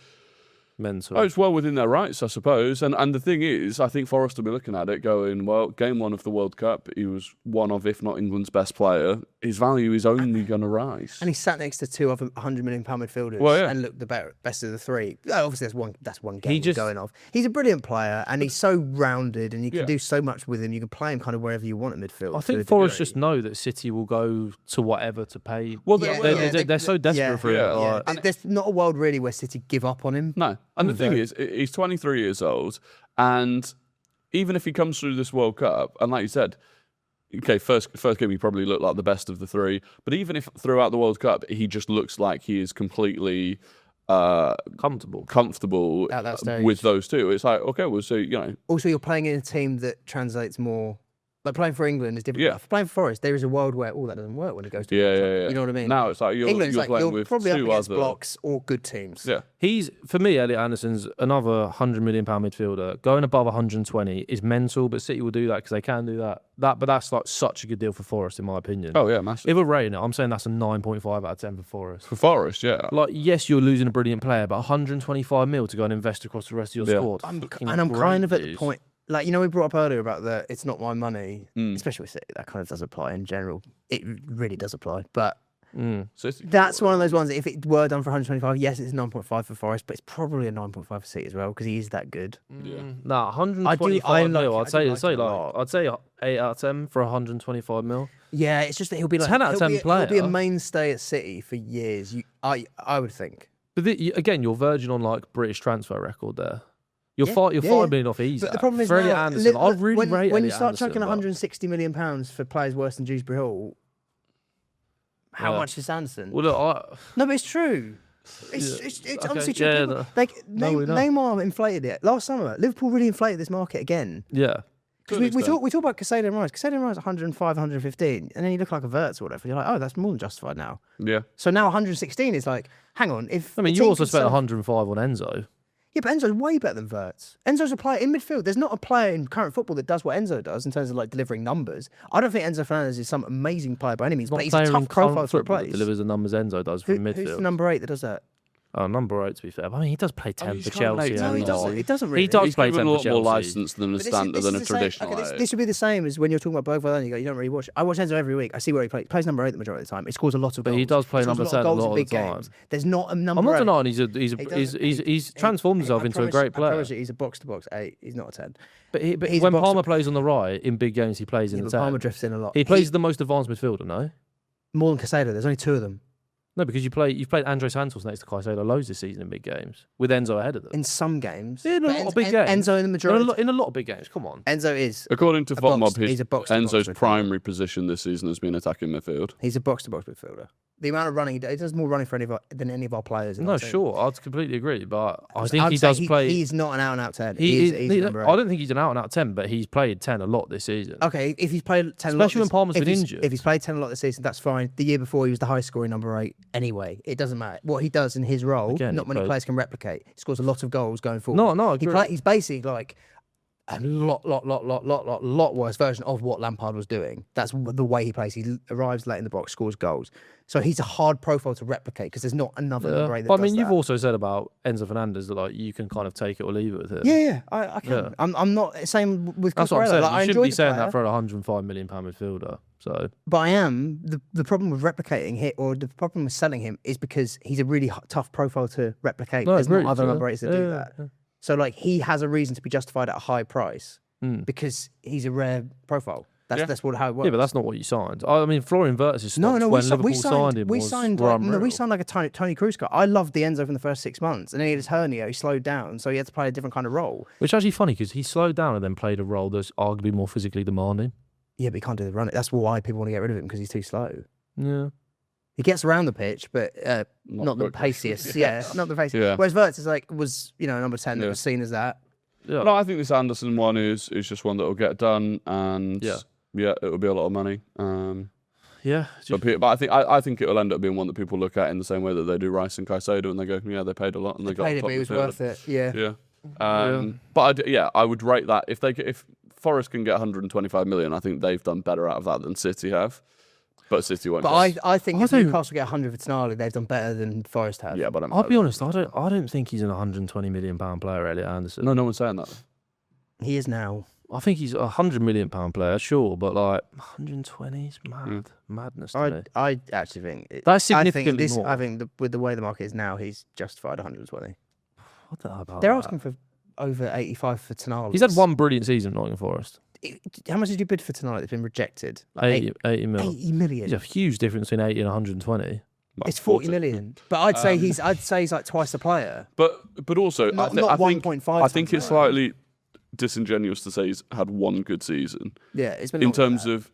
Mental. Oh, it's well within their rights, I suppose. And the thing is, I think Forest will be looking at it going, well, game 1 of the World Cup, he was one of, if not England's best player. His value is only going to rise. And he sat next to 2 other £100 million midfielders and looked the best of the 3. Obviously, that's one game going off. He's a brilliant player and he's so rounded and you can do so much with him. You can play him kind of wherever you want in midfield. I think Forest just know that City will go to whatever to pay. Well, they're so desperate for it. And there's not a world really where City give up on him. No. And the thing is, he's 23 years old, and even if he comes through this World Cup, and like you said, okay, first game he probably looked like the best of the 3, but even if throughout the World Cup he just looks like he is completely comfortable at that stage with those 2, it's like, okay, well, so, you know. Also, you're playing in a team that translates more. Like playing for England is different. Yeah. Playing for Forest, there is a world where that doesn't work when it goes to yeah. You know what I mean? Now it's like you're playing with probably 2 up against other blocks or good teams. Yeah. He's, for me, Elliot Anderson's another £100 million midfielder. Going above 120 is mental, but City will do that because they can do that. But that's like such a good deal for Forest, in my opinion. Oh yeah, massive. If we're rating it, I'm saying that's a 9.5 out of 10 for Forest. For Forest, yeah. Like, yes, you're losing a brilliant player, but 125 mil to go and invest across the rest of your squad. I'm kind of at the point. Like, you know, we brought up earlier about it's not my money, especially with City. That kind of does apply in general. It really does apply. But that's one of those ones that if it were done for 125, yes, it's 9.5 for Forest, but it's probably a 9.5 for City as well because he is that good. Yeah. Nah, 125 mil. I'd say 8 out of 10 for 125 mil. Yeah, it's just that he'll be like 10 out of 10 player. He'll be a mainstay at City for years. I would think. But again, you're verging on like British transfer record there. You're 5 million off easy. But the problem is Elliot now, Anderson, I really rate when you Elliot start Anderson, chucking £160 million for players worse than Dewsbury Hall, how much is Anderson? Well, look, no, but it's true. It's honestly true. Yeah, Neymar inflated it last summer. Liverpool really inflated this market again. Yeah. Because we talk about Casado and Rice. Casado and Rice 105, 115, and then you look like a Wirtz or whatever. You're like, oh, that's more than justified now. Yeah. So now 116 is like, hang on. You also spent 105 on Enzo. Yeah, but Enzo's way better than Wirtz. Enzo's a player in midfield. There's not a player in current football that does what Enzo does in terms of like delivering numbers. I don't think Enzo Fernandes is some amazing player by any means, but he's a tough profile to replace. Delivers the numbers Enzo does from midfield. Who's the number 8 that does that? Oh, number 8 to be fair. I mean, he does play 10 for Chelsea. No, he doesn't. He doesn't really. He does play 10 for Chelsea. He's given a lot more Chelsea. license than a traditional. This would be the same as when you're talking about Bergvall and you don't really watch. I watch Enzo every week. I see where he plays. He plays number 8 the majority of the time. He scores a lot of goals. But he does play number 10 a lot of the time. There's not a number. I'm not denying he's transformed himself into a great player. I promise you, he's a box-to-box 8. He's not a 10. But when Palmer plays on the right in big games, he plays in the 10. Palmer drifts in a lot. He plays the most advanced midfielder, no? More than Casado. There's only 2 of them. No, because you've played Andre Santos next to Caicedo loads this season in big games, with Enzo ahead of them. In some games. Yeah, in a lot of big games. Enzo in the majority. In a lot of big games, come on. Enzo is. According to FotMob, Enzo's midfielder. primary position this season has been attacking midfield. He's a box-to-box midfielder. The amount of running, he does more running for than any of our players. No, sure, I'd completely agree, but I think he does play. He's not an out-and-out 10. I don't think he's an out-and-out 10, but he's played 10 a lot this season. Okay, if he's played 10 especially when Palmer's been injured. If he's played 10 a lot this season, that's fine. The year before, he was the highest scoring number 8 anyway. It doesn't matter. What he does in his role, not many players can replicate. He scores a lot of goals going forward. No, I agree. He's basically like a lot worse version of what Lampard was doing. That's the way he plays. He arrives late in the box, scores goals. So he's a hard profile to replicate because there's not another number 8 that but I mean, does you've that. Also said about Enzo Fernandes that like you can kind of take it or leave it with him. Yeah, I can. Yeah. I'm not saying with That's what I'm Cucurella. saying. Like, You I shouldn't enjoy be the saying player, that for a £105 million midfielder. So, but I am. The problem with replicating him, or the problem with selling him, is because he's a really tough profile to replicate. There's not other number 8s that do that. Yeah. So like he has a reason to be justified at a high price because he's a rare profile. That's how it works. Yeah, but that's not what you signed. I mean, Florian Wirtz's stocks when Liverpool signed him we signed like a Tony Kroos guy. I loved the Enzo from the first 6 months, and then he had his hernia. He slowed down, so he had to play a different kind of role. Which is actually funny because he slowed down and then played a role that's arguably more physically demanding. Yeah, but he can't do the running. That's why people want to get rid of him because he's too slow. Yeah. He gets around the pitch, but not the paciest. Not the paciest. Yeah. Whereas Wirtz is was number 10 that was seen as that. Yeah. No, I think this Anderson one is just one that will get done, and it will be a lot of money. But I think it will end up being one that people look at in the same way that they do Rice and Caicedo, and they go, they paid a lot, and they got paid it, but it was worth it. Yeah. But I would rate that if Forest can get 125 million, I think they've done better out of that than City have. But City won't. But I think if Newcastle get 100 for Tonali, they've done better than Forest have. Yeah, but I'll be honest. I don't think he's an 120 million pound player, Elliot Anderson. No one's saying that. He is now. I think he's a 100 million pound player, sure, but like 120 is madness to me. I actually think that's significantly more. I think with the way the market is now, he's justified 120. What the hell about They're that? asking for over 85 for Tonali. He's had one brilliant season at Nottingham Forest. How much did you bid for Tonali? It's been rejected. Like 80 million. 80 million. There's a huge difference between 80 and 120. It's 40 million. But I'd say he's like twice the player. But also, not 1.5. I think it's slightly disingenuous to say he's had one good season. Yeah, it's been in terms of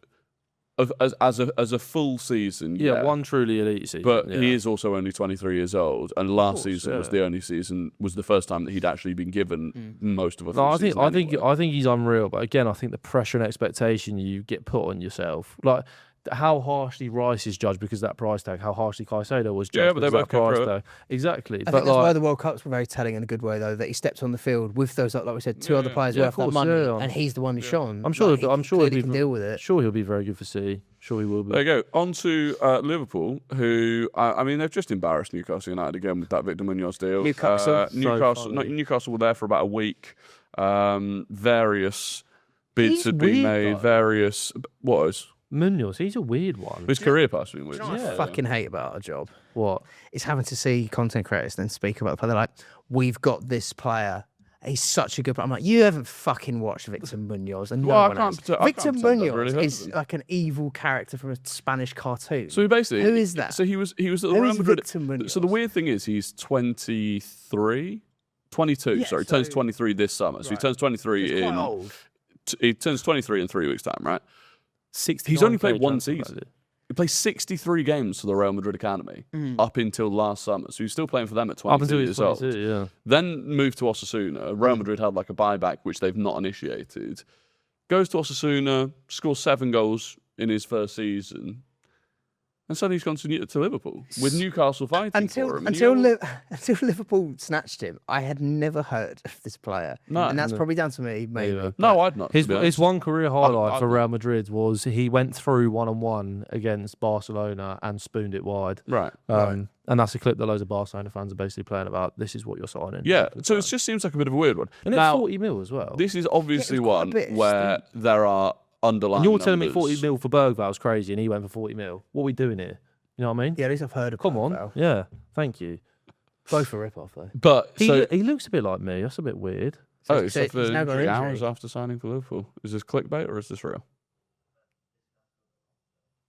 as a full season. Yeah, one truly elite season. But he is also only 23 years old, and last season was the first time that he'd actually been given most of a full season. I think he's unreal. But again, I think the pressure and expectation you get put on yourself, like how harshly Rice is judged because of that price tag, how harshly Caicedo was judged because of that price tag. Exactly. I think that's why the World Cups were very telling in a good way, though, that he stepped on the field with those, like we said, two other players worth that money, and he's the one who's shone. I'm sure he can deal with it. Sure, he'll be very good for City. Sure, he will be. There you go. On to Liverpool, who I mean, they've just embarrassed Newcastle United again with that Victor Munoz deal. Newcastle were there for about a week. Various bids had been made. Various Munoz, he's a weird one. His career path's been weird. You know what I fucking hate about our job? What? It's having to see content creators then speak about the player. They're like, we've got this player. He's such a good player. I'm like, you haven't fucking watched Victor Munoz. And Victor Munoz is like an evil character from a Spanish cartoon. So basically, who is that? So he was at the Real Madrid. So the weird thing is he's 22, sorry, turns 23 this summer. So he turns 23 in... Old. He turns 23 in 3 weeks' time, right? He's only played one season. He played 63 games for the Real Madrid Academy up until last summer. So he's still playing for them at 22 years old. Yeah. Then moved to Osasuna. Real Madrid had like a buyback, which they've not initiated. Goes to Osasuna, scores 7 goals in his first season. And suddenly he's gone to Liverpool with Newcastle fighting for him. Until Liverpool snatched him, I had never heard of this player. No, and that's probably down to me, maybe. Yeah. No, I'd not. His one career highlight for Real Madrid was he went through 1-on-1 against Barcelona and spooned it wide. Right. And that's a clip that loads of Barcelona fans are basically playing about. This is what you're signing. Yeah, so it just seems like a bit of a weird one. And it's 40 mil as well. This is obviously one where there are underlying and you're telling numbers. Me 40 mil for Bergvall's crazy and he went for 40 mil. What are we doing here? You know what I mean? Yeah, at least I've heard of Come Bergvall. on. Yeah, thank you. Both a rip-off, though. But he looks a bit like me. That's a bit weird. So he suffered hours after signing for Liverpool. Is this clickbait or is this real?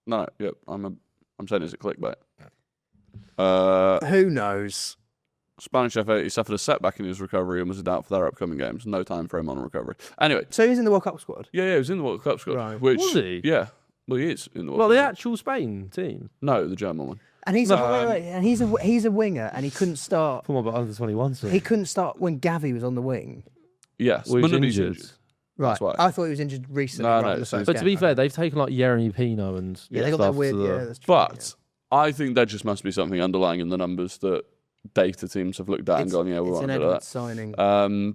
No, yep. I'm saying it's a clickbait. Who knows? Spanish FA, he suffered a setback in his recovery and was out for their upcoming games. No time frame on recovery. Anyway. So he's in the World Cup squad? Yeah, he was in the World Cup squad. Right. Was he? Yeah. Well, he is in the World Cup. The actual Spain team? No, the German one. And he's he's a winger, and he couldn't start. Come on, but under 21. He couldn't start when Gavi was on the wing. Yes, well, he's injured. Right, that's why. I thought he was injured recently. But to be fair, they've taken like Jeremy Pino and they got that weird. But I think there just must be something underlying in the numbers that data teams have looked at and gone, yeah, we want to do that. Signing.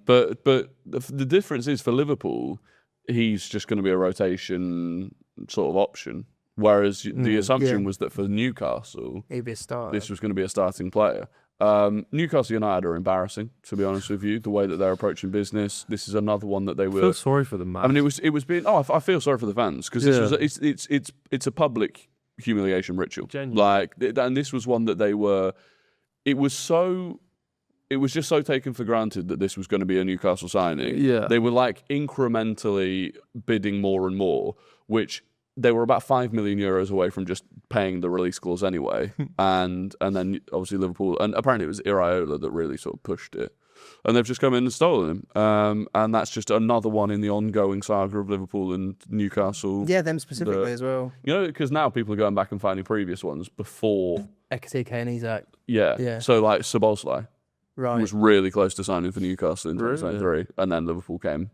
But the difference is for Liverpool, he's just going to be a rotation sort of option. Whereas the assumption was that for Newcastle, he'd be a starter. This was going to be a starting player. Newcastle United are embarrassing, to be honest with you. The way that they're approaching business, this is another one that they were. I feel sorry for them, man. I mean, it was being. Oh, I feel sorry for the fans because it's a public humiliation ritual. Genuine. And this was one that they were. It was just so taken for granted that this was going to be a Newcastle signing. Yeah, they were like incrementally bidding more and more, which. They were about €5 million away from just paying the release clause anyway, and then obviously Liverpool, and apparently it was Iraola that really sort of pushed it, and they've just come in and stolen him, and that's just another one in the ongoing saga of Liverpool and Newcastle. Yeah, them specifically as well. You know, because now people are going back and finding previous ones before Ekitike and Isak. Yeah. So like Szoboszlai was really close to signing for Newcastle in 2023, and then Liverpool came.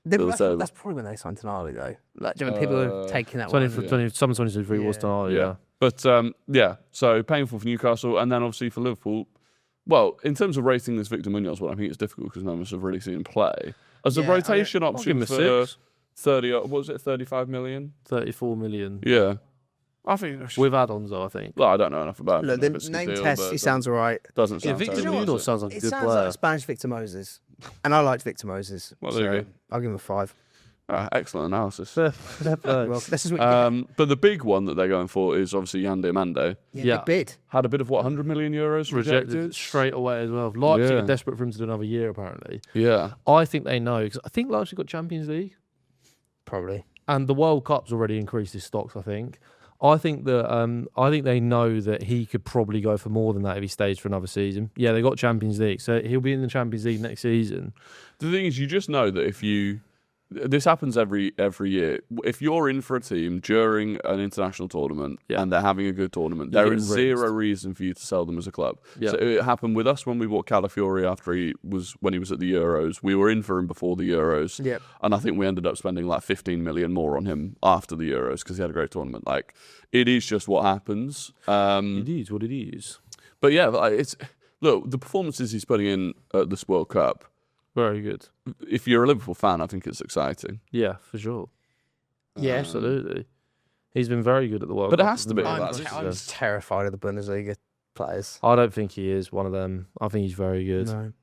That's probably when they signed Tonali, though. Like, do you know, people are taking that one. Summer 2023 was Tonali, yeah. But, so painful for Newcastle. And then, obviously, for Liverpool, well, in terms of rating this Victor Munoz one, I think it's difficult because none of us have really seen him play. As a rotation option for 30, what was it, 35 million? 34 million. Yeah. I think with add-ons, though, I think. Well, I don't know enough about it. The name test, he sounds all right. Doesn't sound Victor Munoz sounds like a good player. It sounds like a Spanish Victor Moses. And I liked Victor Moses. Well, there you go. I'll give him a 5. Excellent analysis. Well, this is what but the big one that they're going for is obviously Yande Mande. Yeah, bid. Had a bid of, what, 100 million euros rejected? Straight away as well. Leipzig are desperate for him to do another year, apparently. Yeah. I think they know, because I think Leipzig got Champions League. Probably. And the World Cup's already increased his stocks, I think. I think they know that he could probably go for more than that if he stays for another season. Yeah, they got Champions League, so he'll be in the Champions League next season. The thing is, you just know that this happens every year. If you're in for a team during an international tournament and they're having a good tournament, there is zero reason for you to sell them as a club. Yeah. So it happened with us when we bought Calafiori when he was at the Euros. We were in for him before the Euros, and I think we ended up spending like 15 million more on him after the Euros because he had a great tournament. Like, it is just what happens. It is what it is. But yeah, look, the performances he's putting in at this World Cup. Very good. If you're a Liverpool fan, I think it's exciting. Yeah, for sure. Yeah, absolutely. He's been very good at the World Cup. But it has to be. I'm terrified of the Bundesliga players. I don't think he is one of them. I think he's very good. No.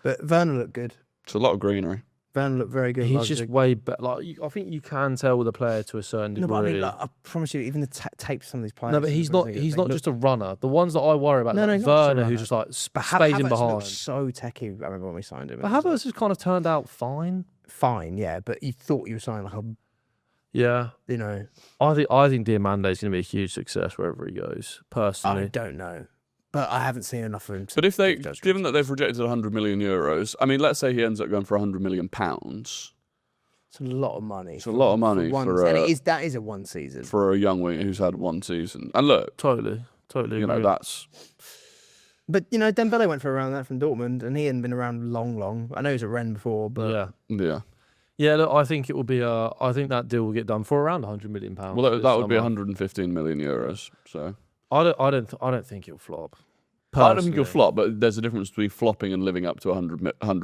But Werner looked good. It's a lot of greenery. Werner looked very good. He's just way better. Like, I think you can tell with a player to a certain degree. No, but I mean, I promise you, even the tape some of these players. No, but he's not just a runner. The ones that I worry about, Werner, who's just like stays in behind. So techie. I remember when we signed him. But Havertz has kind of turned out fine. Fine, yeah. But you thought you were signing like a. Yeah, you know. I think Diamande is going to be a huge success wherever he goes. Personally, I don't know. But I haven't seen enough of him. But if given that they've rejected 100 million euros, I mean, let's say he ends up going for 100 million pounds. It's a lot of money. It's a lot of money that is a one season for a young winger who's had one season. And look, totally. You know, that's. But you know, Dembele went for around that from Dortmund, and he hadn't been around long. I know he was at Rennes before, but yeah. Look, I think it will be. I think that deal will get done for around 100 million pounds. Well, that would be 115 million euros. So. I don't think it'll flop. Personally. I don't think he'll flop, but there's a difference between flopping and living up to 100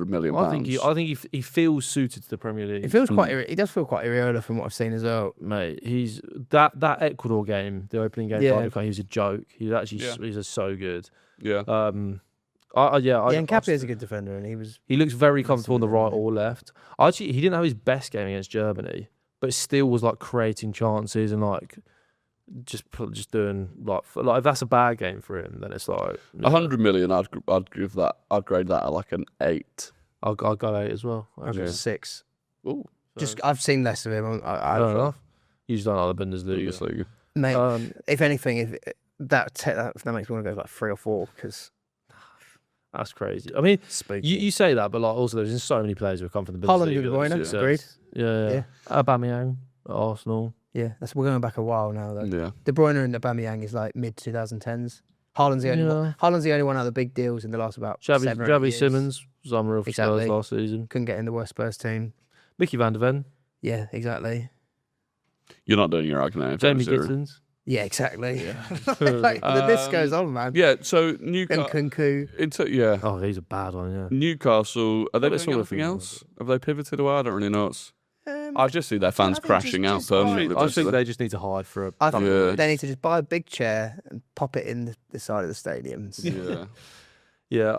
million pounds. I think he feels suited to the Premier League. He feels he does feel quite Iraola from what I've seen as well, mate. He's that Ecuador game, the opening game. He was a joke. He's actually he's so good. Yeah. Nkapé is a good defender, and he looks very comfortable on the right or left. Actually, he didn't have his best game against Germany, but still was like creating chances and like. Just doing like if that's a bad game for him, then it's like 100 million. I'd give that. I'd grade that at like an 8. I'll go 8 as well. I'll go 6. Ooh, I've seen less of him. I don't know. You just don't know the Bundesliga. Mate, if anything, that makes me want to go like 3 or 4 because that's crazy. I mean, you say that, but like also there's so many players who have come from the Bundesliga. Haaland, De Bruyne, agreed. Yeah. Aubameyang at Arsenal. Yeah, we're going back a while now, though. Yeah. De Bruyne and Aubameyang is like mid-2010s. Haaland's the only one of the big deals in the last about 7 or 8 years. Xavi Simons was unreal for Spurs last season. Couldn't get in the worst Spurs team. Mickey van der Ven. Yeah, exactly. You're not doing your argument. Jamie Gittins. Yeah, exactly. Like, the list goes on, man. Yeah, so Newcastle. Kunku. Oh, he's a bad one, yeah. Newcastle, are they Well, it's doing all anything different, else? Have they pivoted away? I don't really know. I just see their fans I think crashing out just permanently. I think they just need to hide for a... I think Yeah. they need to just buy a big chair and pop it in the side of the stadiums. Yeah. Yeah,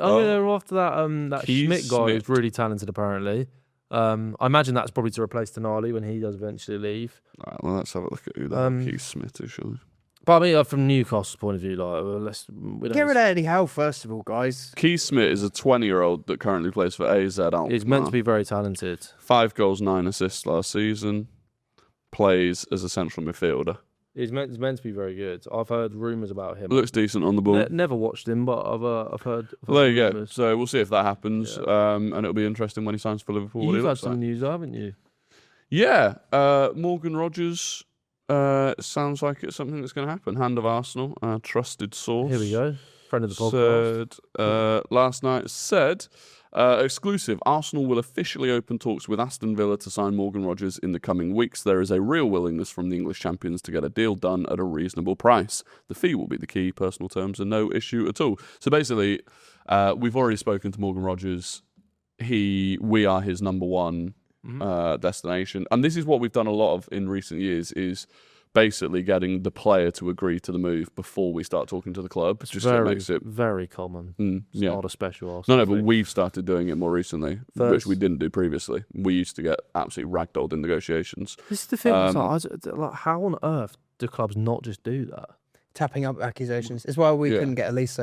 after that Keith Schmidt guy Smith. is really talented apparently. I imagine that's probably to replace Tonali when he does eventually leave. All right, well, let's have a look at who the Keith Smith is, shall we? But I mean, from Newcastle's point of view, we don't Get rid of Eddie Howe, first of all, guys. Keith Smith is a 20-year-old that currently plays for AZ Alkmaar. He's meant to be very talented. 5 goals, 9 assists last season. Plays as a central midfielder. He's meant to be very good. I've heard rumours about him. Looks decent on the ball. Never watched him, but I've heard. Well, there you go. rumours. So we'll see if that happens, Yeah. and it'll be interesting when he signs for Liverpool. what he You've had looks some like. news, haven't you? Yeah, Morgan Rogers. Sounds like it's something that's going to happen. Hand of Arsenal, our trusted source. Here we go. Friend of the podcast. Said, last night said, exclusive, Arsenal will officially open talks with Aston Villa to sign Morgan Rogers in the coming weeks. There is a real willingness from the English champions to get a deal done at a reasonable price. The fee will be the key. Personal terms are no issue at all. So basically, we've already spoken to Morgan Rogers. We are his number one destination. And this is what we've done a lot of in recent years, is basically getting the player to agree to the move before we start talking to the club. Just so it makes it very common. It's yeah. not a special Arsenal No, but thing. we've started doing it more recently, which we didn't do previously. We used to get absolutely ragdolled in negotiations. This is the thing. Like, how on earth do clubs not just do that? Tapping up accusations. It's why we couldn't get Elise.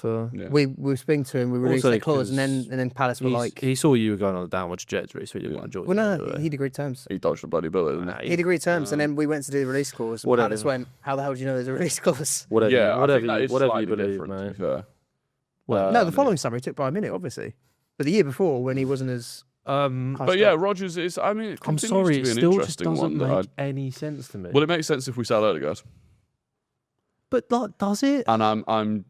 Yeah. We were speaking to him, we released Also that clause, and then Palace were like... He saw you were going on a downward trajectory, so he didn't want to join Well, you. no, he'd agreed terms. He dodged the bloody bullet, didn't he? He'd agreed terms, and then we went to do the release clause, and Whatever. Palace went, how the hell do you know there's a release clause? Whatever, Yeah, I whatever, think that is whatever slightly you believe, different, to mate. be fair. Well, No, the following summer he took by a minute, obviously. But the year before, when he wasn't as... But yeah, Rogers is, I mean, it I'm continues sorry, to it be an still just interesting doesn't one. make any sense to me. Well, it makes sense if we sell Odegaard. But like, does it? And I'm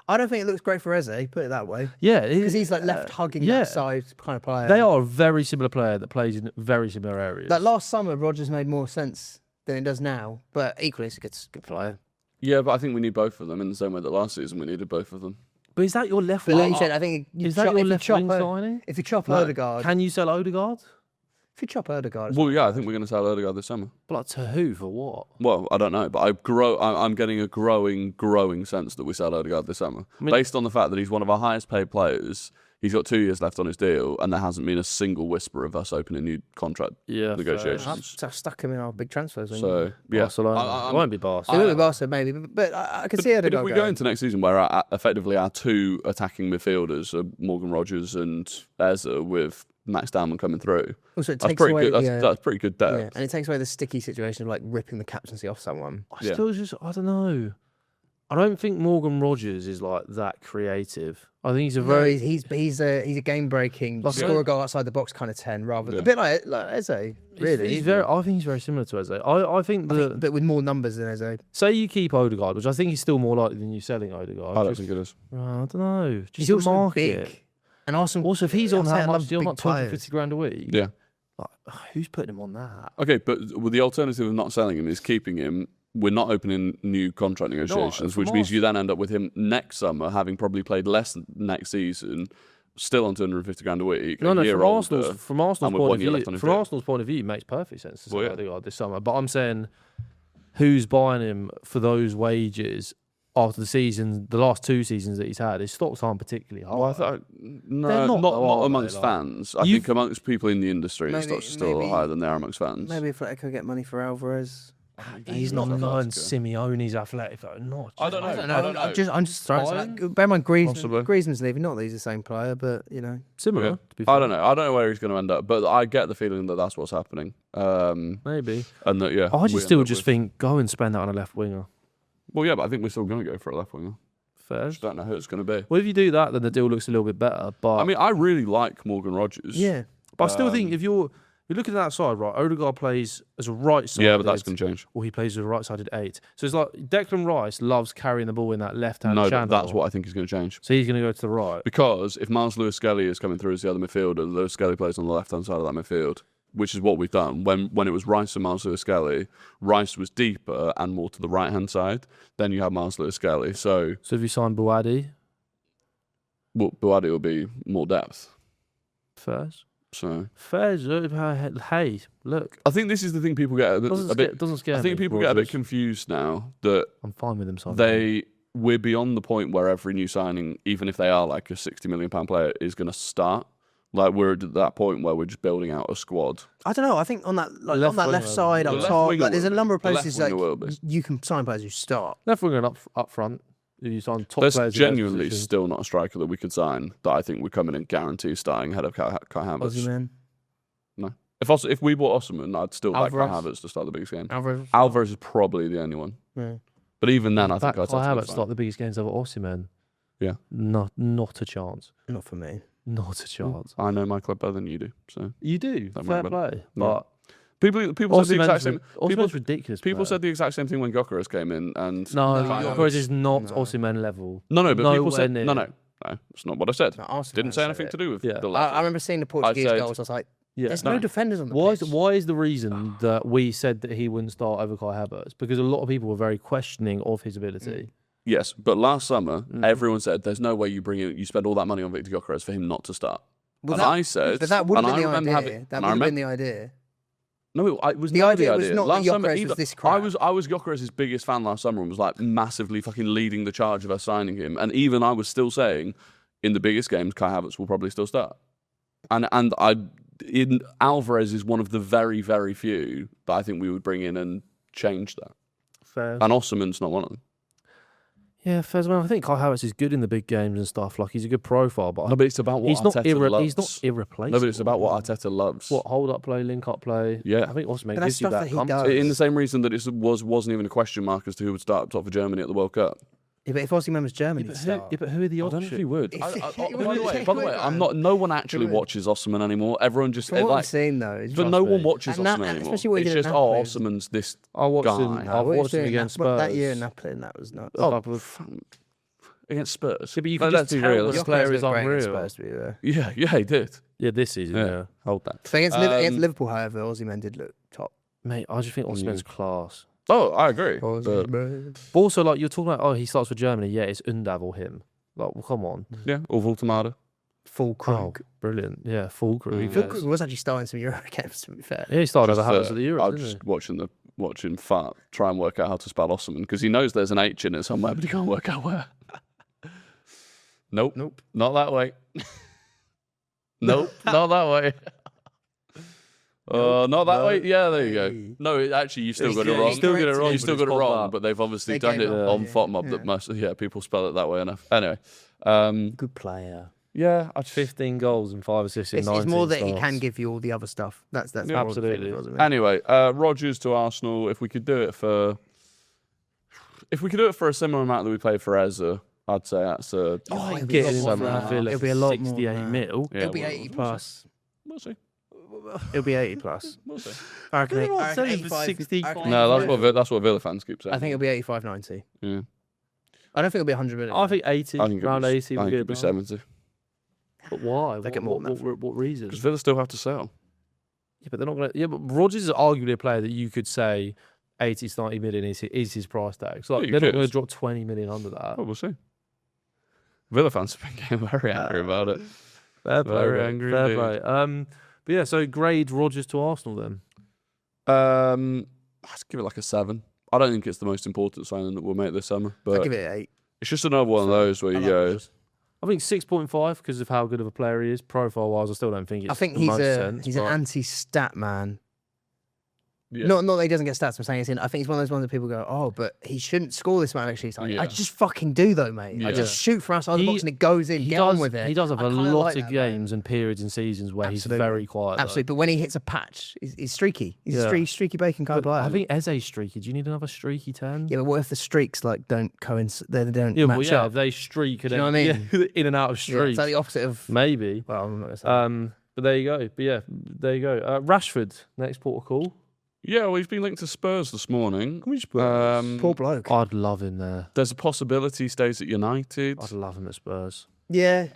I don't think it looks great for Eze, put it that way. Yeah, Because he's like left hugging that side kind of player. They are a very similar player that plays in very similar areas. Like last summer, Rogers made more sense than it does now, but equally it's a good player. yeah, but I think we need both of them in the same way that last season we needed both of them. But is that your left But wing? like you said, I think Is that your left wing signing? if you chop Odegaard, Can you sell Odegaard? if you chop Odegaard, Well, yeah, I think we're going to sell Odegaard this summer. But like, to who? For what? Well, I don't know, but I'm getting a growing sense that we sell Odegaard this summer, based on the fact that he's one of our highest paid players. He's got 2 years left on his deal, and there hasn't been a single whisper of us opening new contract negotiations. I've stuck him in our big transfers. So yeah, Barcelona. It won't be Barca. It will be Barca maybe, but I could see But Odegaard if we going. go into next season where effectively our 2 attacking midfielders are Morgan Rogers and Eze with Max Dowman coming through, Also, it that's takes pretty away, good. That's pretty good depth. yeah, and it takes away the sticky situation of like ripping the captaincy off someone. I still just, I don't know. I don't think Morgan Rogers is like that creative. I think he's a very... He's a game breaking, Like, score a goal outside the box kind of 10, rather than a bit like Eze, really. He's very. I think he's very similar to Eze. I think but with more numbers than Eze. say you keep Odegaard, which I think is still more likely than you selling Odegaard. I don't think it is. I don't know. Just He's the also market. big. And Arsenal, Also, if he's on Arsenal that love much deal, big not players. 250 grand a week. Yeah. Like, who's putting him on that? Okay, but with the alternative of not selling him is keeping him. We're not opening new contract negotiations, from which means you then end up with him next summer having probably played less next season, still on 250 grand a week. No, a year from older, Arsenal's and with point 1 of year view, left on his from deal. Arsenal's point of view, it makes perfect sense to sell Well, yeah. Odegaard this summer. But I'm saying, who's buying him for those wages after the last 2 seasons that he's had? His stocks aren't particularly high. Well, I thought no, They're not, not though, are amongst they? fans. I think amongst people in the industry, Maybe- his stocks are still maybe- higher than they are amongst fans. maybe if Atletico get money for Alvarez. He's not knowing Simeone's athletic. Not. I don't know. I don't know. I'm just throwing. Fine. Bear in mind, Possibly. Griezmann's leaving. Not that he's the same player, but you know. Similar. Yeah. To be fair. I don't know. I don't know where he's going to end up, but I get the feeling that that's what's happening. Maybe. And that I we just still end up just with- think go and spend that on a left winger. Well, yeah, but I think we're still going to go for a left winger. Fair. Just don't know who it's going to be. Well, if you do that, then the deal looks a little bit better. But I mean, I really like Morgan Rogers. Yeah. but I still think if you're looking at that side, right? Odegaard plays as a right side. Yeah, but that's going to change. Or he plays as a right-sided 8. So it's like Declan Rice loves carrying the ball in that left-hand No, channel. that's what I think is going to change. So he's going to go to the right. Because if Miles Lewis-Skelly is coming through as the other midfielder, Lewis-Skelly plays on the left-hand side of that midfield. which is what we've done. When it was Rice and Miles Lewis-Skelly, Rice was deeper and more to the right-hand side. Then you have Miles Lewis-Skelly. So if you sign Buadi? Well, Buadi will be more depth. Fairs. So hey, look. I think this is the thing people get doesn't scare me. I think people get a bit confused now that I'm fine with him. We're beyond the point where every new signing, even if they are like a £60 million player, is going to start. Like we're at that point where we're just building out a squad. I don't know. I think on that left side up top, there's a number of places like you can sign players who start. Left winger up front. If you sign top There's players, genuinely still not a striker that we could sign that I think would come in and guarantee starting ahead of Kai Havertz. Aussie man. No. If we bought Osimhen, I'd still like Kai Havertz to start the biggest game. Alvarez is probably the only one. Yeah. But even then, I think Kai Havertz start the biggest games over Osimhen. Yeah. Not a chance. Not for me. Not a chance. I know my club better than you do. So you do. Fair play. No. But people said the exact same. Osimhen's ridiculous. People said the exact same thing when Gyökeres came in, and Gyökeres is not Osimhen level. No, but people said no. It's not what I said. Didn't say anything to do with the level. I remember seeing the Portuguese goals. I was like, there's no defenders on the pitch. Why is the reason that we said that he wouldn't start over Kai Havertz? Because a lot of people were very questioning of his ability. Yes, but last summer everyone said there's no way you spend all that money on Victor Gyökeres for him not to start. And I said, but that would have been the idea. That would have been the idea. No, it was the idea. Was not last summer was this crap. I was Gyökeres' biggest fan last summer and was like massively fucking leading the charge of us signing him. And even I was still saying, in the biggest games, Kai Havertz will probably still start. And Alvarez is one of the very, very few that I think we would bring in and change that. Fair. And Osimhen's not one of them. Yeah, fair. Well, I think Kai Havertz is good in the big games and stuff. Like he's a good profile, but it's about what Arteta loves. He's not irreplaceable. No, but it's about what Arteta loves. What hold up play, link up play. Yeah, I think Osimhen gives you that. In the same reason that it wasn't even a question mark as to who would start up top for Germany at the World Cup. Yeah, but if Osimhen was Germany, but who are the options? I don't know if he would. By the way, I'm not. No one actually watches Osimhen anymore. Everyone just what I'm saying though. But no one watches Osimhen anymore. Especially what he did it's just Osimhen's this guy. I watched him against Spurs. That year in Napoli, and that was nuts. Against Spurs. Yeah, but you can just be real. This player is unreal. Spurs, yeah, he did. Yeah, this season. Yeah, hold that. So against Liverpool, however, Osimhen did look top. Mate, I just think Osimhen's class. Oh, I agree. But also, like you're talking about, he starts for Germany. Yeah, it's Undav or him. Like, well, come on. Yeah, or Voltemada. Full crew. Brilliant. Yeah, full crew. Full crew was actually starting some Euro games, to be fair. Yeah, he started over Havertz at the Euros. I was just watching Fat try and work out how to spell Osimhen because he knows there's an H in it somewhere, but he can't work out where. Nope. Not that way. Nope. Not that way. Not that way. Yeah, there you go. No, actually, you still got it wrong. You still got it wrong, but they've obviously done it on FOTMob that most. Yeah, people spell it that way enough. Anyway, good player. Yeah, 15 goals and 5 assists in 19 It's more that starts. he can give you all the other stuff. That's absolutely. Anyway, Rodgers to Arsenal. If we could do it for a similar amount that we paid for Eze, I'd say that's a. It'll be a lot 68 mil. It'll be 80 plus. We'll see. It'll be 80 plus. We'll see. I reckon 65. No, that's what Villa fans keep saying. I think it'll be 85, 90. Yeah. I don't think it'll be 100 million. I think 80. Around 80. I think it'll be 70. But why? They get more than that. What reason? Because Villa still have to sell. Yeah, but they're not going to. Yeah, but Rodgers is arguably a player that you could say 80 to 90 million is his price tag. So they're not going to drop 20 million under that. Oh, we'll see. Villa fans have been getting very angry about it. Very angry. Fair play. But yeah, so grade Rodgers to Arsenal then. Let's give it like a 7. I don't think it's the most important signing that we'll make this summer, but I'll give it an 8. It's just another one of those where you go. I think 6.5 because of how good of a player he is. Profile wise, I still don't think it's. I think he's an anti-stat man. Yeah. Not that he doesn't get stats. I'm saying it's in. I think he's one of those ones that people go, oh, but he shouldn't score this amount. Actually, like, I just fucking do though, mate. I just shoot from outside the box and it goes in. Get on with it. He does have a lot of games and periods and seasons where he's very quiet. Absolutely, but when he hits a patch, he's streaky. He's a streaky bacon kind of player. I think Eze's streaky. Do you need another streaky 10? Yeah, but what if the streaks don't coincide? They don't match up. If they streak, you know what I mean? In and out of streaks. Yeah, it's like the opposite of maybe. Well, I'm not gonna say. But there you go. But yeah, there you go. Rashford, next port of call. Yeah, well, he's been linked to Spurs this morning. Poor bloke. I'd love him there. There's a possibility he stays at United. I'd love him at Spurs. Yeah.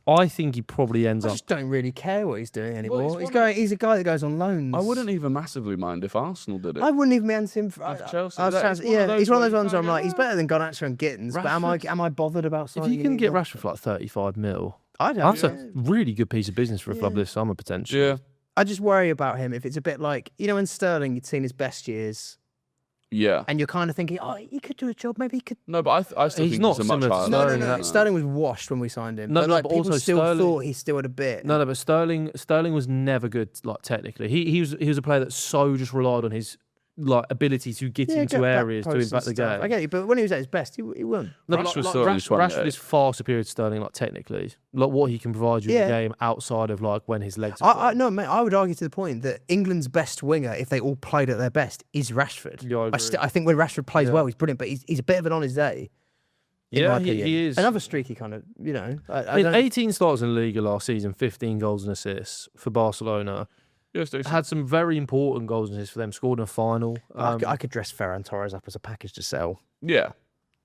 I think he probably ends I up. just don't really care what he's doing anymore. Well, He's a guy that goes on loans. I wouldn't even massively mind if Arsenal did it. I wouldn't even answer him. Chelsea. He's one of those ones where I'm like, he's better than Garnacho and Gittins. But am I bothered about If signing you can him get either? Rashford for like 35 mil, that's a really good piece of business for a club this summer potentially. Yeah. I just worry about him if it's a bit like, when Sterling, you'd seen his best years. Yeah. And you're kind of thinking, he could do a job. Maybe he could. No, but I still He's think not he's a much similar to higher. Sterling. Sterling was washed when we signed him. No, but but people also still Sterling- thought he still had a bit. No, but Sterling was never good, like technically. He was a player that so just relied on his ability to get into areas to impact the game. I get you, but when he was at his best, he won. No, Rashford but Sterling just won Rashford it. is far superior to Sterling, like technically, like what he can provide you in the game outside of like when his legs. No, mate. I would argue to the point that England's best winger, if they all played at their best, is Rashford. Yeah, I agree. I think when Rashford plays well, he's brilliant, but he's a bit of an on his day. Yeah, he is. Another streaky kind of, I mean, 18 starts in La Liga last season, 15 goals and assists for Barcelona. Yes, Had some very important goals and assists for them. Scored in a final. I could dress Ferran Torres up as a package to sell. Yeah.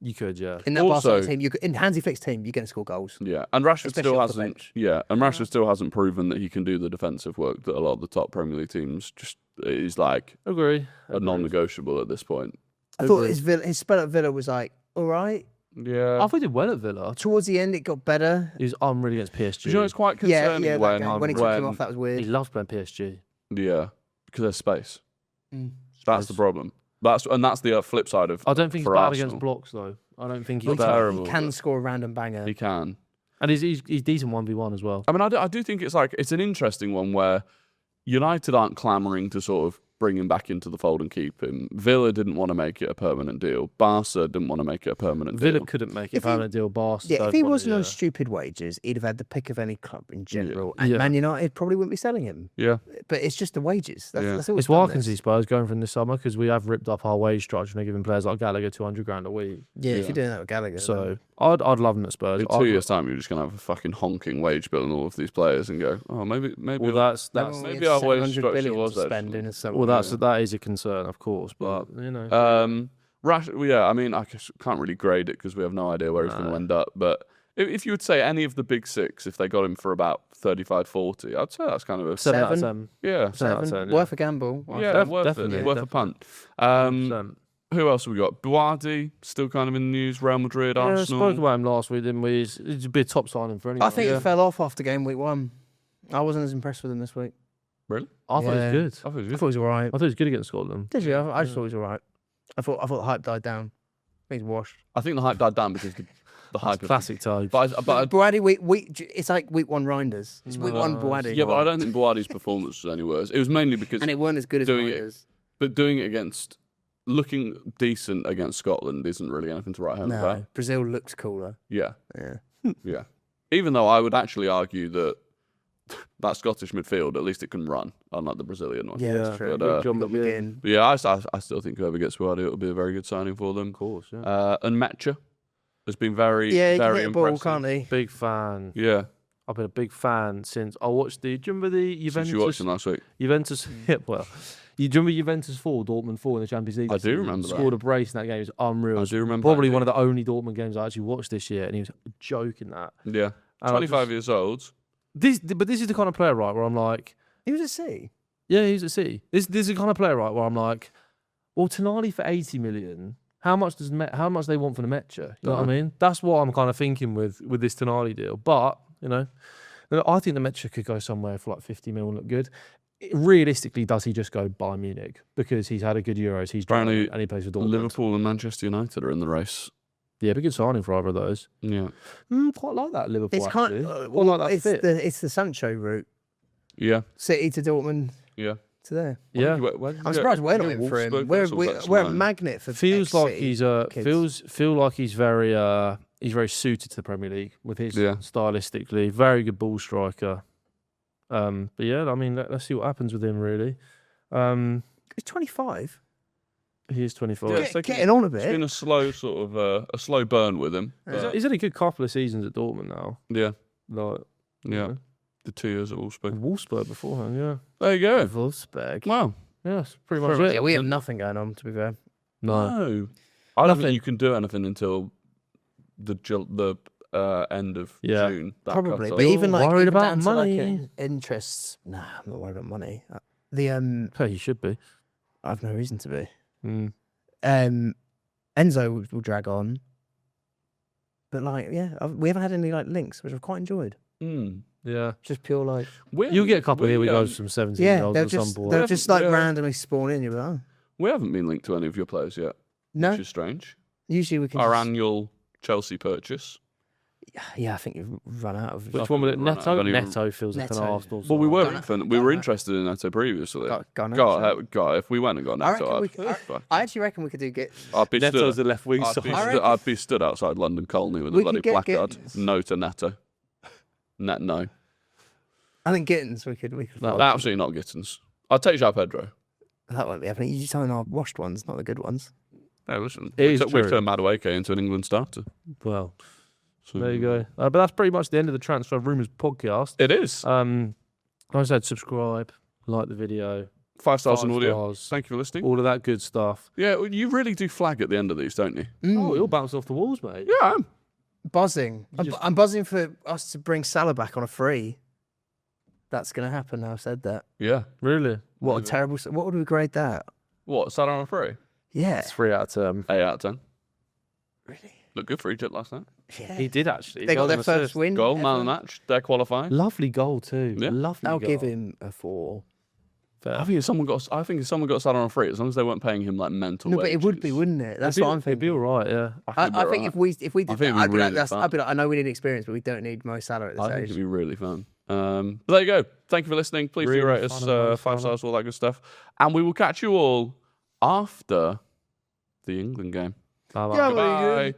You could, yeah. In that Also- Barcelona team, in Hansi Flick's team, you're going to score goals. Yeah, and Rashford Especially still off the hasn't. bench. Yeah, and Rashford still hasn't proven that he can do the defensive work that a lot of the top Premier League teams just is like Agree. a non-negotiable at this point. I thought his spell at Villa was like all right. Yeah, I thought he did well at Villa. Towards the end, it got better. He was unreal against PSG. you know it's quite Yeah, concerning that when game. When he took him off, that was He weird. loves playing PSG. yeah, because there's space. Mm. That's the problem. That's the flip side of. I don't think he's for bad Arsenal. against blocks though. I don't think Not he's bad. terrible. He can but score a random banger. He can. And he's decent 1v1 as well. I mean, I do think it's an interesting one where United aren't clamouring to sort of bring him back into the fold and keep him. Villa didn't want to make it a permanent deal. Barca didn't want to make it a permanent Villa deal. couldn't make it If he- permanent deal. Barca. Yeah, if don't he want wasn't it, on yeah. stupid wages, he'd have had the pick of any club in general. And Yeah. Man United probably wouldn't be selling him. Yeah. But it's just the wages. That's all It's why I can see Spurs going from this summer because we have ripped up our wage structure and giving players like Gallagher 200 grand a week. Yeah, if you're doing that with Gallagher. So I'd love him at Spurs. In 2 years' time, you're just going to have a fucking honking wage bill on all of these players and go, oh, maybe. Well, that's maybe our wage structure was spending or something. well, that is a concern, of course. But you know, yeah, I mean, I can't really grade it because we have no idea where he's going to end up. But if you would say any of the big six, if they got him for about 35, 40, I'd say that's kind of a 7 out of 10. yeah, 7 out of 10. Worth a gamble. yeah, worth definitely, it, worth a punt. 100%. Who else have we got? Buardi, still kind of in the news. Real Madrid, Yeah, Arsenal. spoke about him last week, didn't we? It's a bit top signing for anyone. I think yeah. it fell off after game week 1. I wasn't as impressed with him this week. Really? I thought Yeah. he was good. I thought he was I good. thought he was all right. I thought he was good against Scotland. Did you? I just thought he was all right. I thought the hype died down. I think he's washed. I think the hype died down because the hype. Classic type. But Buadi, it's like week 1 Reinders. It's week 1 Buadi. yeah, but I don't think Buardi's performance was any worse. It was mainly because And it weren't as good as doing it- Reinders. but doing it against looking decent against Scotland isn't really anything to write home about. No, Brazil looks cooler. Yeah, Yeah. yeah. Even though I would actually argue that that Scottish midfield, at least it can run, unlike the Brazilian one. Yeah, that's true. But, John Got McGinn. But yeah, I still think whoever gets Buardi, it'll be a very good signing for them. Of course, yeah. And Mecha has been very, Yeah, he can very hit a ball, impressive. can't he? Big fan. Yeah, I've been a big fan since I watched the. Do you remember the since you watched them last week. Juventus? Yeah, well, do you remember Juventus 4, Dortmund 4 in the Champions League? I this do season? remember that. Scored a brace in that game. It was unreal. I do remember Probably that, one of the only Dortmund games I actually watched this year, and he was joking that. Yeah, And I 25 just- years old. But this is the kind of player, right, where I'm like, He was at sea. yeah, he's at sea. This is the kind of player, right, where I'm like, well, Tonali for 80 million. How much they want for the Mecha? You know what I mean? That's what I'm kind of thinking with this Tonali deal. But you know, I think the Mecha could go somewhere for like 50 mil and look good. Realistically, does he just go Bayern Munich because he's had a good Euros? He's Apparently, and he plays for Dortmund. Liverpool and Manchester United are in the race. Yeah, be a good signing for either of those. Yeah, Quite like that Liverpool. It's kind actually. Quite like that it's fit. the Sancho route. yeah, City to Dortmund yeah. to there. Yeah, I'm surprised we're not in for him. We're a magnet for feels like ex-City he's kids. feel like he's very suited to the Premier League with his stylistically very good ball striker. But yeah, I mean, let's see what happens with him. Really, He's 25. he is 24. Yeah, Getting on a It's bit. been a slow sort of a slow burn with him. but He's had a good couple of seasons at Dortmund now. yeah, Like, yeah. The 2 years at Wolfsburg. Wolfsburg beforehand. Yeah, There you go. Wolfsburg. Wow. yeah, that's pretty much it. Yeah, we have nothing going on, to be fair. No, No. I don't think you can do anything until the end of Yeah. June. That Probably, cut-off. but even like worried even about down to, like, money? interests. Nah, I'm not worried about money. Hey, you should be. I've no reason to be. Mm. Enzo will drag on, but like, we haven't had any like links, which I've quite enjoyed. Yeah. Just pure like, You'll get a couple of here we goes from 17-year-olds at some point. they'll just like randomly spawn in. You're like, oh. We haven't been linked to any of your players yet, No, which is strange. usually we can. Our annual Chelsea purchase. Yeah, I think you've run out of. Which one was it? Run out. Neto? Don't even- Neto feels like an Neto. Arsenal. Well, we side. were interested in Neto previously. Go If we went and got I Neto, reckon I actually reckon we could do get. I'd be Neto's stood, the left wing side. I'd be stood outside London Colney with a We bloody could get placard. Gittins. No to Neto. No. I think Gittins we could. No, Absolutely not Gittins. I'd take João Pedro. That won't be happening. You sign our washed ones, not the good ones. No, listen. It is We've true. turned Madueke into an England starter. Well, So, there you go. But that's pretty much the end of the Transfer Rumours podcast. It is. Like I said, subscribe, like the video, 5 stars in 5 audio. stars, Thank you for listening. all of that good stuff. Yeah, well, you really do flag at the end of these, don't you? Oh, it all bounced off the walls, mate. Yeah, I am. Buzzing. I'm buzzing for us to bring Salah back on a free. That's going to happen now. I've said that. Yeah. Really? What a terrible. What would we grade that? What, Salah on a free? Yeah. It's 3 out of 10. 8 out of 10. Really? Looked good for Egypt last night. Yeah. He did actually. They got their an first assist. win. Goal, man of ever. the match. They're qualifying. Lovely goal too. Yeah. Lovely I'll goal. give him a 4. Fair. I think if someone got Salah on a free, as long as they weren't paying him like mental No, but it would wages. be, wouldn't it? That's It'd be- what I'm It'd be thinking. all right, yeah. I think if we did I think that, it'd be I'd be really like, fun. I'd be like, I know we need experience, but we don't need Mo Salah at this I think age. it'd be really fun. But there you go. Thank you for listening. Please do Really rate us fun and most 5 fun. stars, all that good stuff. And we will catch you all after the England game. Bye-bye. Yeah, Goodbye.